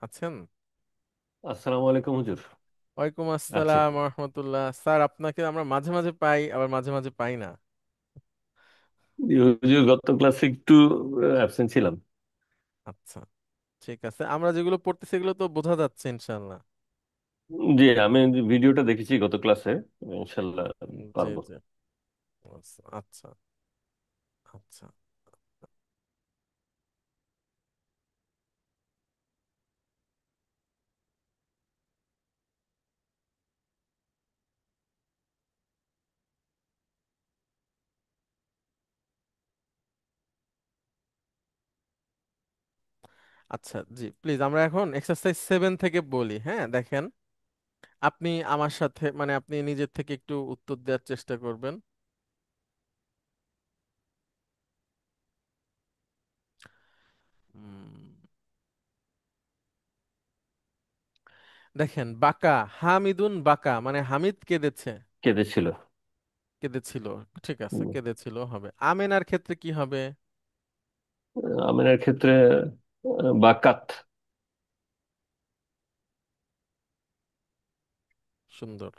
আছেন? আসসালামু আলাইকুম হুজুর। ওয়ালাইকুম আছি। আসসালাম রহমতুল্লাহ। স্যার, আপনাকে আমরা মাঝে মাঝে পাই, আবার মাঝে মাঝে পাই না। হুজুর গত ক্লাসে একটু অ্যাবসেন্ট ছিলাম। আচ্ছা, ঠিক আছে, আমরা যেগুলো পড়তেছি এগুলো তো বোঝা যাচ্ছে ইনশাল্লাহ। জি, আমি ভিডিওটা দেখেছি গত ক্লাসে। ইনশাল্লাহ জি পারবো। জি, আচ্ছা আচ্ছা আচ্ছা। আচ্ছা জি, প্লিজ আমরা এখন এক্সারসাইজ 7 থেকে বলি। হ্যাঁ, দেখেন, আপনি আমার সাথে মানে আপনি নিজের থেকে একটু উত্তর দেওয়ার চেষ্টা করবেন। উম, দেখেন, বাকা, হামিদুন বাকা মানে হামিদ কেঁদেছে, কেঁদেছিল। কেঁদেছিল। ঠিক আছে, হুম, কেঁদেছিল হবে। আমেনার ক্ষেত্রে কি হবে? আমিনের ক্ষেত্রে বাকাত। সুন্দর।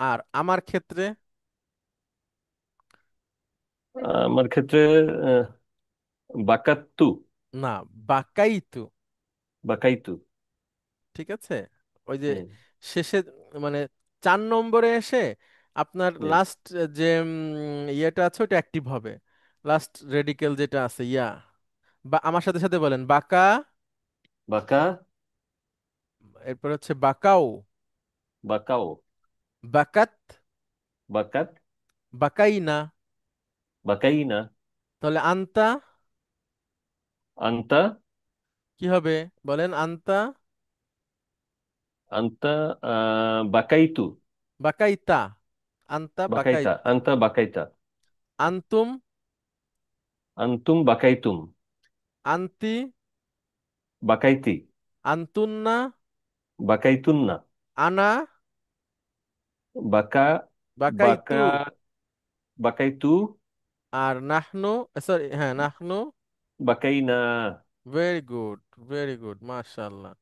আর আমার ক্ষেত্রে? আমার ক্ষেত্রে আহ, বাকাত্তু। না, বাকাইতু। বাকাইতু। ঠিক আছে। ওই যে হুম। শেষে, মানে 4 নম্বরে এসে আপনার জি। লাস্ট যে ইয়েটা আছে ওটা অ্যাক্টিভ হবে। লাস্ট রেডিকেল যেটা আছে, ইয়া। বা আমার সাথে সাথে বলেন, বাকা। বাকা। এরপর হচ্ছে বাকাও। বাকাও। বাকাত। বাকাত। বাকাইনা। বাকাইনা। তাহলে আনতা আন্তা। কি হবে? বলেন, আনতা। আন্তা বাকাইতু। বাকাইতা। আনতা বাকাইতা। বাকাইতা। আন্তা বাকাইতা। আনতুম। আন্তুম বাকাইতুম। আনতি। বাকাইতি। আনতুন্না। বাকাইতুন্না। আনা। বাকা। বাকাইতু। বাকা। বাকাইতু। আর নাহনু। সরি, হ্যাঁ, নাহনু। বাকাইনা। ভেরি গুড, ভেরি গুড, মাশাআল্লাহ।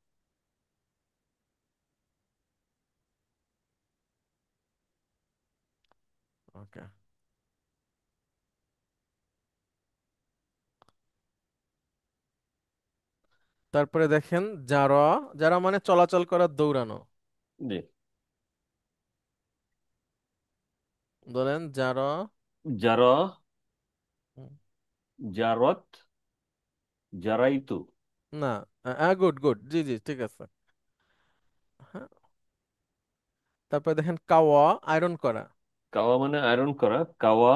ওকে। তারপরে দেখেন, যারা, যারা মানে চলাচল করা, দৌড়ানো। জি। বলেন, যারা। জার। জারত। জারাইতু। না, হ্যাঁ, গুড গুড, জি জি, ঠিক আছে। হ্যাঁ। তারপরে দেখেন, কাওয়া, আয়রন করা। কাওয়া মানে আয়রন করা। কাওয়া।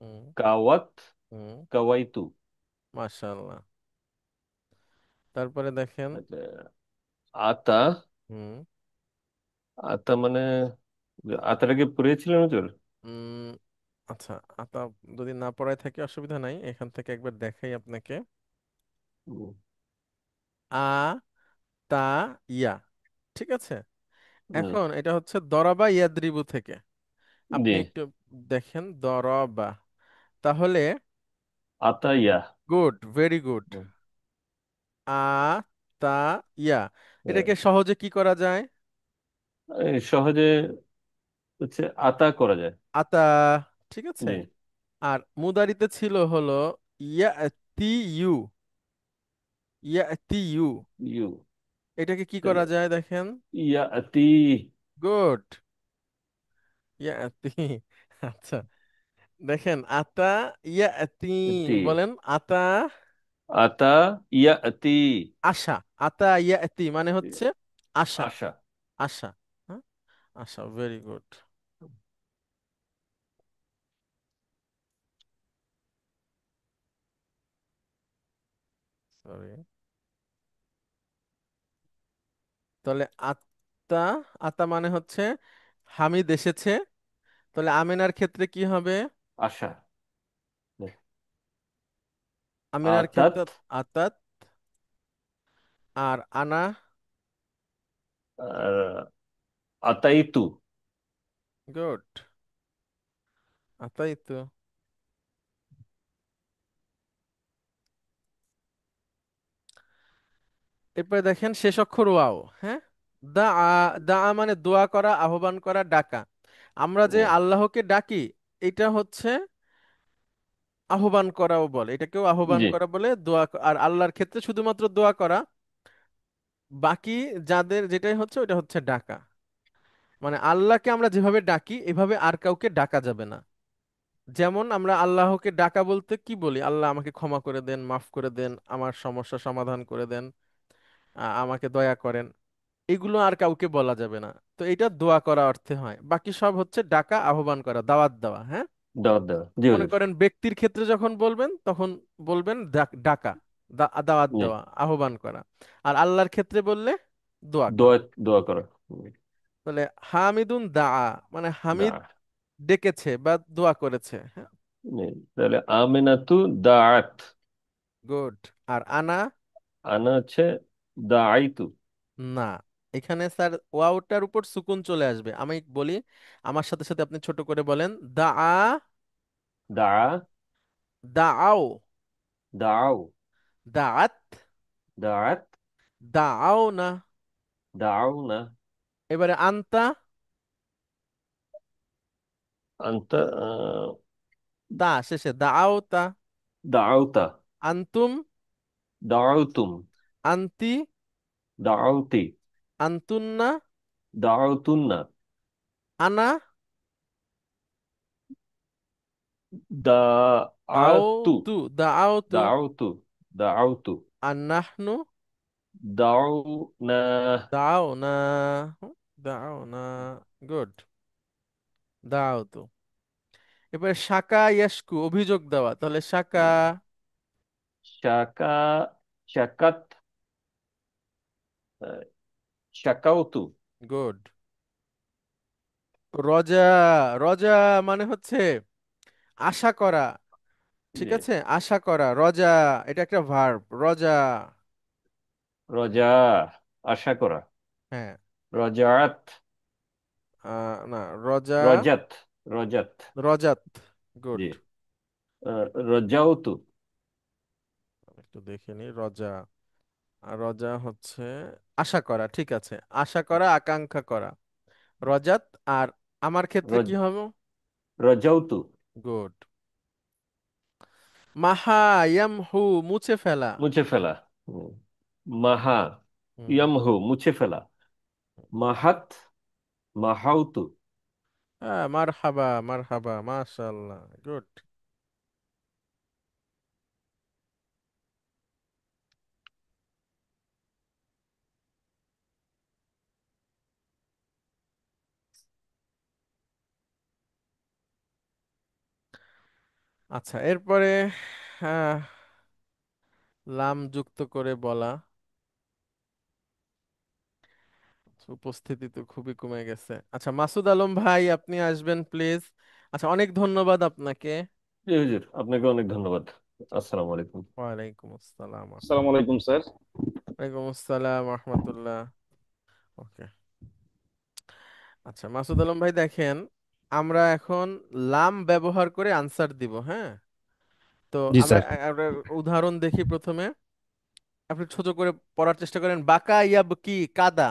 হুম। কাওয়াত। হুম। কাওয়াইতু। মাশাআল্লাহ। তারপরে দেখেন। আচ্ছা, আতা। হুম। আতা মানে আতাটাকে পড়িয়েছিলেন হুজুর? উম, আচ্ছা, আতা যদি না পড়ায় থাকে অসুবিধা নাই, এখান থেকে একবার দেখাই আপনাকে। হুম। আ, তা, ইয়া। ঠিক আছে। জি। এখন এটা হচ্ছে দরাবা ইয়াদ্রিবু থেকে। জি। আপনি একটু দেখেন, দরাবা। তাহলে আতাইয়া। Good, very good. হুম। আ, তা, ইয়া। হ্যাঁ। এটাকে সহজে কি করা যায়? এই সহজে হচ্ছে আতা করা যায়। আতা। ঠিক আছে। জি। আর মুদারিতে ছিল হলো ইয়া, তি, ইউ। ইয়া, তি, ইউ। ইউ। এটাকে কি তাহলে করা যায় দেখেন? ইয়া আতি। গুড। ইয়া, তি। আচ্ছা, দেখেন, আতা, ইয়া, তি। তি। বলেন, আতা। আতা। ইয়া আতি। আশা। আতা ইয়াতি মানে হচ্ছে আশা। আশা। আশা। হ্যাঁ, আশা, ভেরি গুড। সরি। তাহলে আত্মা, আতা মানে হচ্ছে হামিদ এসেছে। তাহলে আমিনার ক্ষেত্রে কি হবে? আশা। আমিনার আতাত। ক্ষেত্রে আতাত। আর আনা। আর আতাইতু। গুড। আতাই তো। এরপরে দেখেন, শেষ অক্ষর ওয়াও। হ্যাঁ। দা। দা মানে দোয়া করা, আহ্বান করা, ডাকা। আমরা যে হুম। আল্লাহকে ডাকি, এটা হচ্ছে আহ্বান করাও বলে, এটাকেও আহ্বান জি। করা বলে, দোয়া আর আল্লাহর ক্ষেত্রে শুধুমাত্র দোয়া করা। বাকি যাদের যেটাই হচ্ছে ওটা হচ্ছে ডাকা। মানে আল্লাহকে আমরা যেভাবে ডাকি এভাবে আর কাউকে ডাকা যাবে না। যেমন আমরা আল্লাহকে ডাকা বলতে কি বলি? আল্লাহ আমাকে ক্ষমা করে দেন, মাফ করে দেন, আমার সমস্যা সমাধান করে দেন, আমাকে দয়া করেন। এগুলো আর কাউকে বলা যাবে না। তো এটা দোয়া করা অর্থে হয়, বাকি সব হচ্ছে ডাকা, আহ্বান করা, দাওয়াত দেওয়া। হ্যাঁ। দাওয়াত দেওয়া। জি মনে হুজুর। করেন ব্যক্তির ক্ষেত্রে যখন বলবেন তখন বলবেন ডাকা, দাওয়াত জি। দেওয়া, আহ্বান করা। আর আল্লাহর ক্ষেত্রে বললে দোয়া করা। দোয়া। দোয়া করা। হুম। তাহলে হামিদুন দা, মানে দা। হামিদ ডেকেছে বা দোয়া করেছে। হ্যাঁ। জি। তাহলে আমিনাতু দাআত। গুড। আর আনা? আনা হচ্ছে দাআইতু। না, এখানে স্যার ওয়াওটার উপর সুকুন চলে আসবে। আমি বলি, আমার সাথে সাথে আপনি ছোট করে বলেন, দা। দাআ। দাও। দাও। দাঁত। দাঁত। দাও না। দাও না। এবারে আন্তা। আন্ত তা শেষে দাও তা। দাওতা। আন্তুম। দাওতুম। আন্তি। দাওতি। আন্তুন্না। দাওতুন্না। আনা। আও দাআতু। তু দাও তু। দাওতু। দাওতু। আন্নাহনু। দাওনা। দাও না। দাও না। গুড। দাও তু। এবারে শাকা ইয়াশকু অভিযোগ দেওয়া, তাহলে শাকা। শাকা। শাকাত। আহ, শাকাউতু। গুড। রজা। রজা মানে হচ্ছে আশা করা, ঠিক জি। আছে, আশা করা। রজা, এটা একটা ভার্ব, রজা। রজা। আশা করা। হ্যাঁ। রজাত। না, রজা। রজাত। রজাত। রজাত। জি। গুড। রজাউতু। একটু দেখে নি রজা। আর রজা হচ্ছে আশা করা, ঠিক আছে, আশা করা, আকাঙ্ক্ষা করা। রজাত। আর আমার ক্ষেত্রে রজ কি হবে? রজাউতু। গুড। মাহা ইয়ামহু মুছে ফেলা। মুছে ফেলা। হুম। মাহা। হুম। ইয়ামহু মুছে ফেলা। মাহাত। মাহাউতু। হ্যাঁ, মারহাবা মারহাবা, মাশাআল্লাহ, গুড। আচ্ছা, এরপরে আহ, লাম যুক্ত করে বলা। উপস্থিতি তো খুবই কমে গেছে। আচ্ছা, মাসুদ আলম ভাই আপনি আসবেন প্লিজ। আচ্ছা, অনেক ধন্যবাদ আপনাকে। জি হুজুর, আপনাকে অনেক ধন্যবাদ। আসসালামু আলাইকুম। ওয়ালাইকুম আসসালাম আসসালামু আলাইকুম স্যার। ওয়ালাইকুম আসসালাম রহমতুল্লাহ। ওকে। আচ্ছা মাসুদ আলম ভাই দেখেন, আমরা এখন লাম ব্যবহার করে আনসার দিব, হ্যাঁ? তো জি আমরা স্যার। আমরা উদাহরণ দেখি প্রথমে। আপনি ছোট করে পড়ার চেষ্টা করেন। বাকা ইয়াবকি কাদা।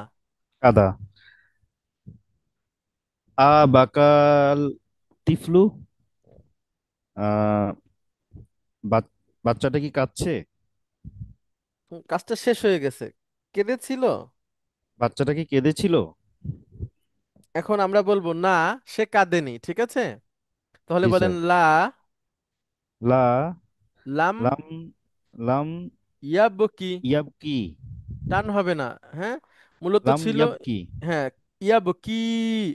কাদা। বাকাল তিফলু। আহ বাচ্চাটা কি কাঁদছে? কাজটা শেষ হয়ে গেছে। কেঁদেছিল। বাচ্চাটা কি কেঁদেছিল? এখন আমরা বলবো না, সে কাঁদেনি, ঠিক আছে? তাহলে জি বলেন স্যার। লা। লা। লাম লাম। লাম ইয়াবকি। ইয়াবকি। টান হবে না। হ্যাঁ, মূলত লাম ছিল। ইয়াবকি। হ্যাঁ, ইয়াবকি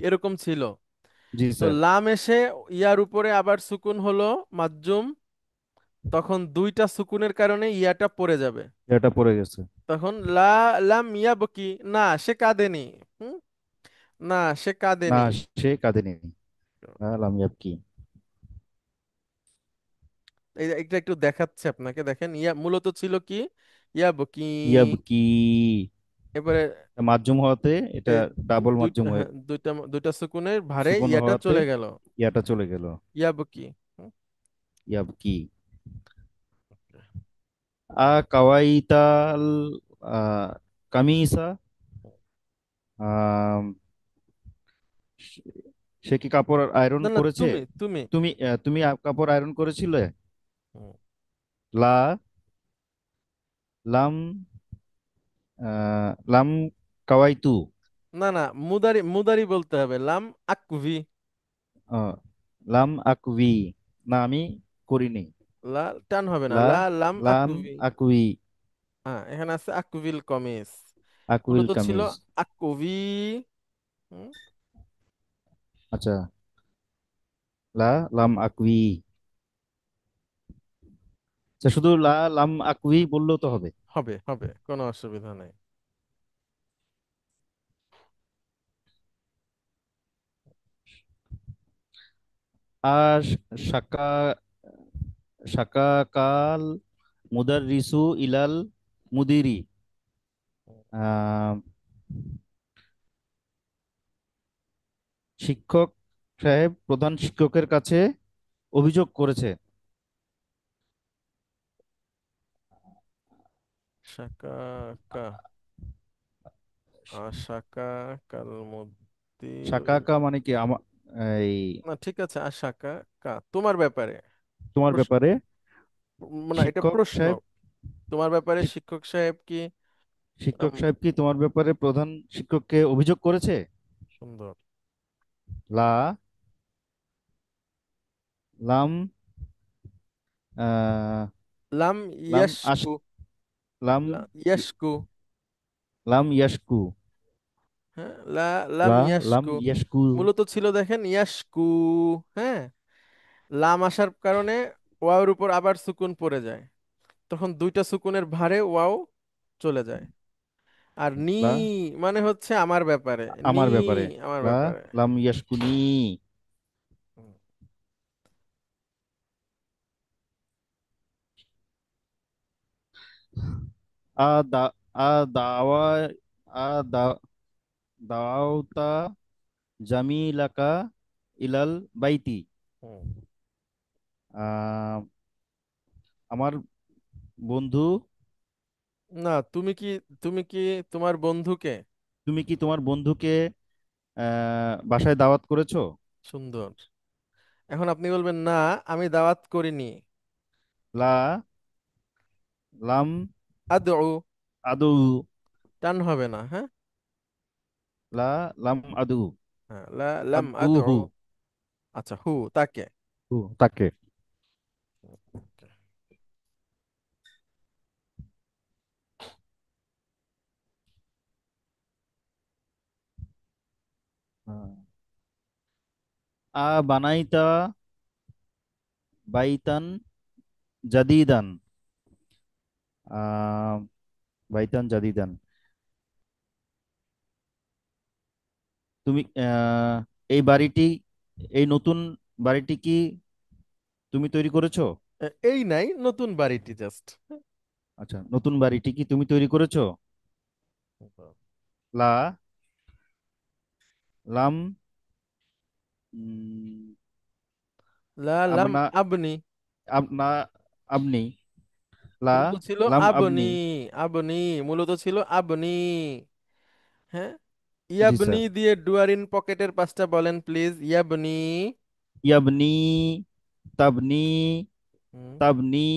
এরকম ছিল। জি তো স্যার। লাম এসে ইয়ার উপরে আবার সুকুন হলো, মাজজুম। তখন দুইটা সুকুনের কারণে ইয়াটা পড়ে যাবে। এটা পড়ে গেছে। তখন লাম ইয়াবকি, না সে কাঁদেনি। হুম, না সে না, কাঁদেনি। সে কাঁদেনি। লাম ইয়াবকি। এটা একটু দেখাচ্ছে আপনাকে, দেখেন, ইয়া মূলত ছিল কি, ইয়াবকি। ইয়াবকি। এবারে মাজ্জুম হওয়াতে এটা এ, ডাবল মাজ্জুম দুইটা, হয়ে হ্যাঁ, দুইটা দুইটা সুকুনের ভারে সুকুন ইয়াটা হওয়াতে চলে গেল। ইয়াটা চলে গেল। ইয়াবকি। হুম, ইয়াবকি। কাওয়াইতাল কামিসা। আহ, সে কি কাপড় আয়রন না না, করেছে? তুমি। তুমি কাপড় আয়রন করেছিলে? হুম, লা। লাম। লাম কাওয়াইতু। না না, মুদারি মুদারি বলতে হবে, লাম আকভি। আহ, লাম আকবি। না, আমি করিনি। লা টান হবে না, লা। লা লাম লাম আকভি। আকবি। হ্যাঁ, এখানে আছে আকভিল কমিস। আকুইল মূলত ছিল কামিজ। আকভি। হুম, আচ্ছা। লা। লাম আকবি। আচ্ছা, শুধু লা। লাম আকবি বললেও তো হবে। হবে হবে, কোনো অসুবিধা নেই। আর সাকা। সাকা কাল মুদাররিসু ইলাল মুদিরি। আহ, শিক্ষক সাহেব প্রধান শিক্ষকের কাছে অভিযোগ করেছে। শাকা কা আশাকা কাল মুদির। শাকাকা মানে কি আমার এই না ঠিক আছে, আশাকা কা তোমার ব্যাপারে তোমার প্রশ্ন, ব্যাপারে না এটা শিক্ষক প্রশ্ন। সাহেব তোমার ব্যাপারে শিক- শিক্ষক সাহেব কি শিক্ষক আম, সাহেব কি তোমার ব্যাপারে প্রধান শিক্ষককে অভিযোগ করেছে? সুন্দর। লা লাম আহ, লাম লাম আশ ইয়াশকু। লাম ইয়াশকু। লাম ইয়াশকু। হ্যাঁ, লাম লাম ইয়াশকু ইয়াশকু। মূলত ছিল দেখেন ইয়াশকু। হ্যাঁ, লাম আসার কারণে ওয়াওর উপর আবার সুকুন পড়ে যায়, তখন দুইটা সুকুনের ভারে ওয়াও চলে যায়। আর নি লা মানে হচ্ছে আমার ব্যাপারে, নি আমার ব্যাপারে। আমার লা ব্যাপারে। লাম ইয়াশকুনি। হুম। আ দা আ দাওয়া আ দা দাওতা জামিলাকা ইলাল বাইতি। হুম। আহ, আমার বন্ধু, না, তুমি কি তোমার বন্ধুকে। তুমি কি তোমার বন্ধুকে বাসায় দাওয়াত করেছো? সুন্দর। এখন আপনি বলবেন না, আমি দাওয়াত করিনি। লা লাম আদউ। আদু। টান হবে না, হ্যাঁ। লা লাম আদু। হ্যাঁ, লাম আদউ। হু আচ্ছা, হু তাকে। হু তাকে। আ বানাইতা বাইতান জাদিদান। আহ, বাইতান জাদিদান। তুমি এই বাড়িটি, এই নতুন বাড়িটি কি তুমি তৈরি করেছো? এই নাই, নতুন বাড়িটি জাস্ট। আচ্ছা, নতুন বাড়িটি কি তুমি তৈরি করেছো? লা লাম উম, লাম abna আবনি। abna abni। লা মূলত ছিল লাম আবনি। abni। আবনি মূলত ছিল আবনি। হ্যাঁ। জি ইয়াবনি স্যার। দিয়ে ডুয়ারিন পকেটের পাঁচটা বলেন প্লিজ, ইয়াবনি। ইয়াবনি তাবনি হুম। তাবনি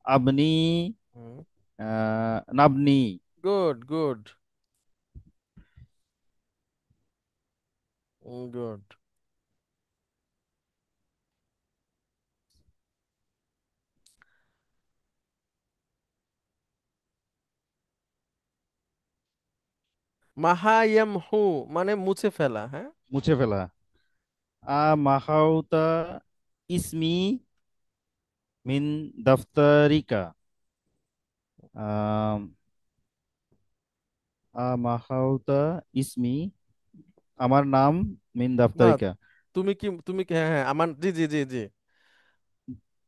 আবনি হুম। নাবনি। Good good good. মাহায়ামহু মানে মুছে ফেলা, হ্যাঁ। মুছে ফেলা। মাহাউতা ইসমি মিন দাফতারিকা। আম, মাহাউতা ইসমি আমার নাম মিন না, দাফতারিকা। তুমি কি হ্যাঁ হ্যাঁ আমার, জি জি জি জি।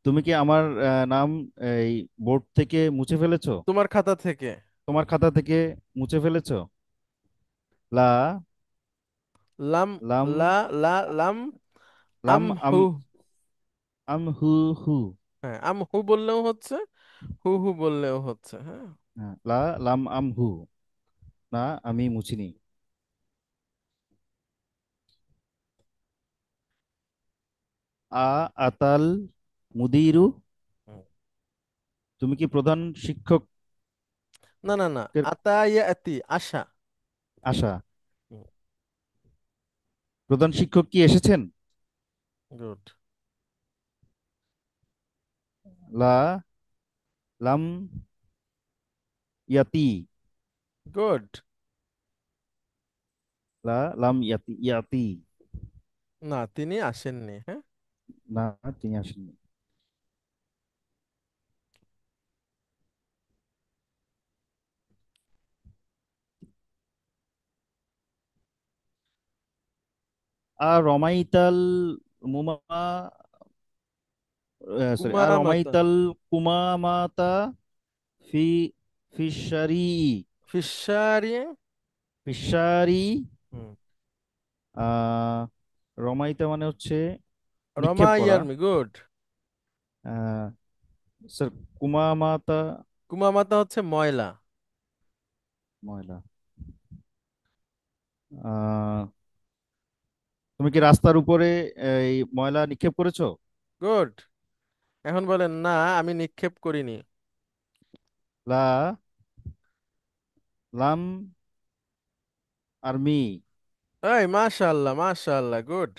তুমি কি আমার নাম এই বোর্ড থেকে মুছে ফেলেছো? তোমার খাতা থেকে। তোমার খাতা থেকে মুছে ফেলেছো? লা লাম লাম লা লা লাম লাম আম আমহু। আম হু হু। হ্যাঁ, আমহু বললেও হচ্ছে, হু হু বললেও হচ্ছে, হ্যাঁ। হ্যাঁ, লা লাম আম হু। না, আমি মুছিনি। আ আতাল মুদিরু। হুম। তুমি কি প্রধান শিক্ষকের না না না, আতায়াতি আশা। আশা? প্রধান শিক্ষক কি এসেছেন? গুড লা লাম ইয়াতি। গুড। লা লাম ইয়াতি ইয়াতি। না, তিনি আসেননি, হ্যাঁ। না, তিনি আসেননি। আর রমাইতাল মুমা সরি আর কুমামাতা। রমাইতাল কুমামাতা ফি ফিশারি। ফিশারি। ফিশারি। হুম। আহ রমাইতা মানে হচ্ছে নিক্ষেপ করা। রমাইয়ারমি, গুড। আহ স্যার কুমামাতা কুমামাতা হচ্ছে ময়লা। ময়লা। আহ তুমি কি রাস্তার উপরে এই ময়লা নিক্ষেপ করেছো? গুড। এখন বলেন না, আমি নিক্ষেপ করিনি। লা লাম আর্মি। এই মাশাআল্লাহ, মাশাআল্লাহ, গুড।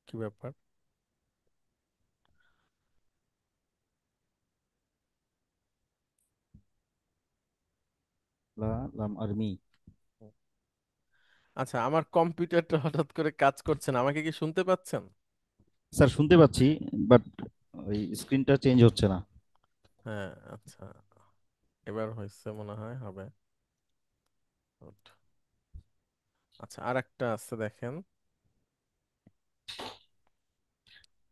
কি ব্যাপার? লা লাম আর্মি। আচ্ছা, আমার কম্পিউটারটা হঠাৎ করে কাজ করছে না, আমাকে কি শুনতে পাচ্ছেন? স্যার শুনতে পাচ্ছি, বাট ওই স্ক্রিনটা চেঞ্জ হচ্ছে না। হ্যাঁ, আচ্ছা, এবার হয়েছে মনে হয়, হবে। Good. আচ্ছা, আর একটা আছে দেখেন।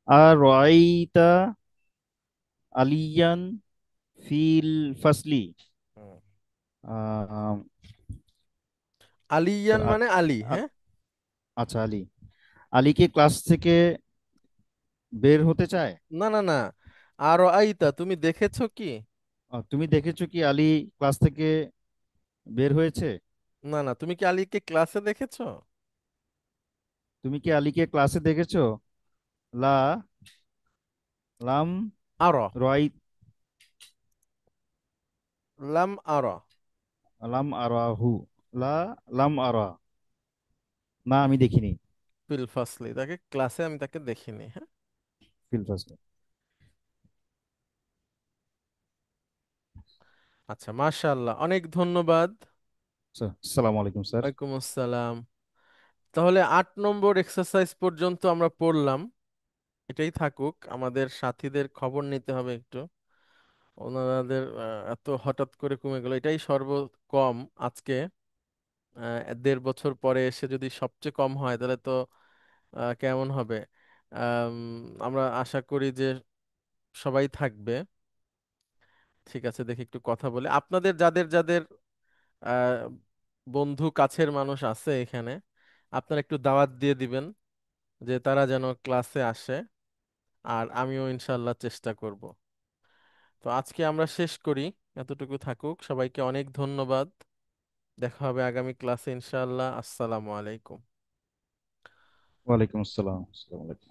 আর রাইতা আলিয়ান ফিল ফাসলি। হুম। আহ, আলিয়ান স্যার মানে আলী, হ্যাঁ। আচ্ছা আলী। আলী কি ক্লাস থেকে বের হতে চায়? না, না, না। আর আইতা, তুমি দেখেছো কি? তুমি দেখেছো কি আলী ক্লাস থেকে বের হয়েছে? না, না, তুমি কি আলীকে ক্লাসে দেখেছো? তুমি কি আলীকে ক্লাসে দেখেছো? লা লাম আরো। রাই লাম আরো। লাম আরাহু। লা লাম আরা। না আমি দেখিনি। ফিল ফাসলি, তাকে ক্লাসে আমি তাকে দেখিনি, হ্যাঁ। ফিল ফাসলি। আচ্ছা, মাশাআল্লাহ, অনেক ধন্যবাদ। আসসালামু আলাইকুম স্যার। ওয়ালাইকুম আসসালাম। তাহলে 8 নম্বর এক্সারসাইজ পর্যন্ত আমরা পড়লাম। এটাই থাকুক, আমাদের সাথীদের খবর নিতে হবে একটু। ওনাদের এত হঠাৎ করে কমে গেল, এটাই সর্বকম আজকে। 1.5 বছর পরে এসে যদি সবচেয়ে কম হয় তাহলে তো কেমন হবে। আম, আমরা আশা করি যে সবাই থাকবে। ঠিক আছে, দেখি একটু কথা বলে আপনাদের যাদের যাদের আহ, বন্ধু কাছের মানুষ আছে এখানে, আপনারা একটু দাওয়াত দিয়ে দিবেন যে তারা যেন ক্লাসে আসে। আর আমিও ইনশাল্লাহ চেষ্টা করব। তো আজকে আমরা শেষ করি, এতটুকু থাকুক। সবাইকে অনেক ধন্যবাদ। দেখা হবে আগামী ক্লাসে ইনশাআল্লাহ। আসসালামু আলাইকুম। ওয়ালাইকুম আসসালাম। আসসালামু আলাইকুম।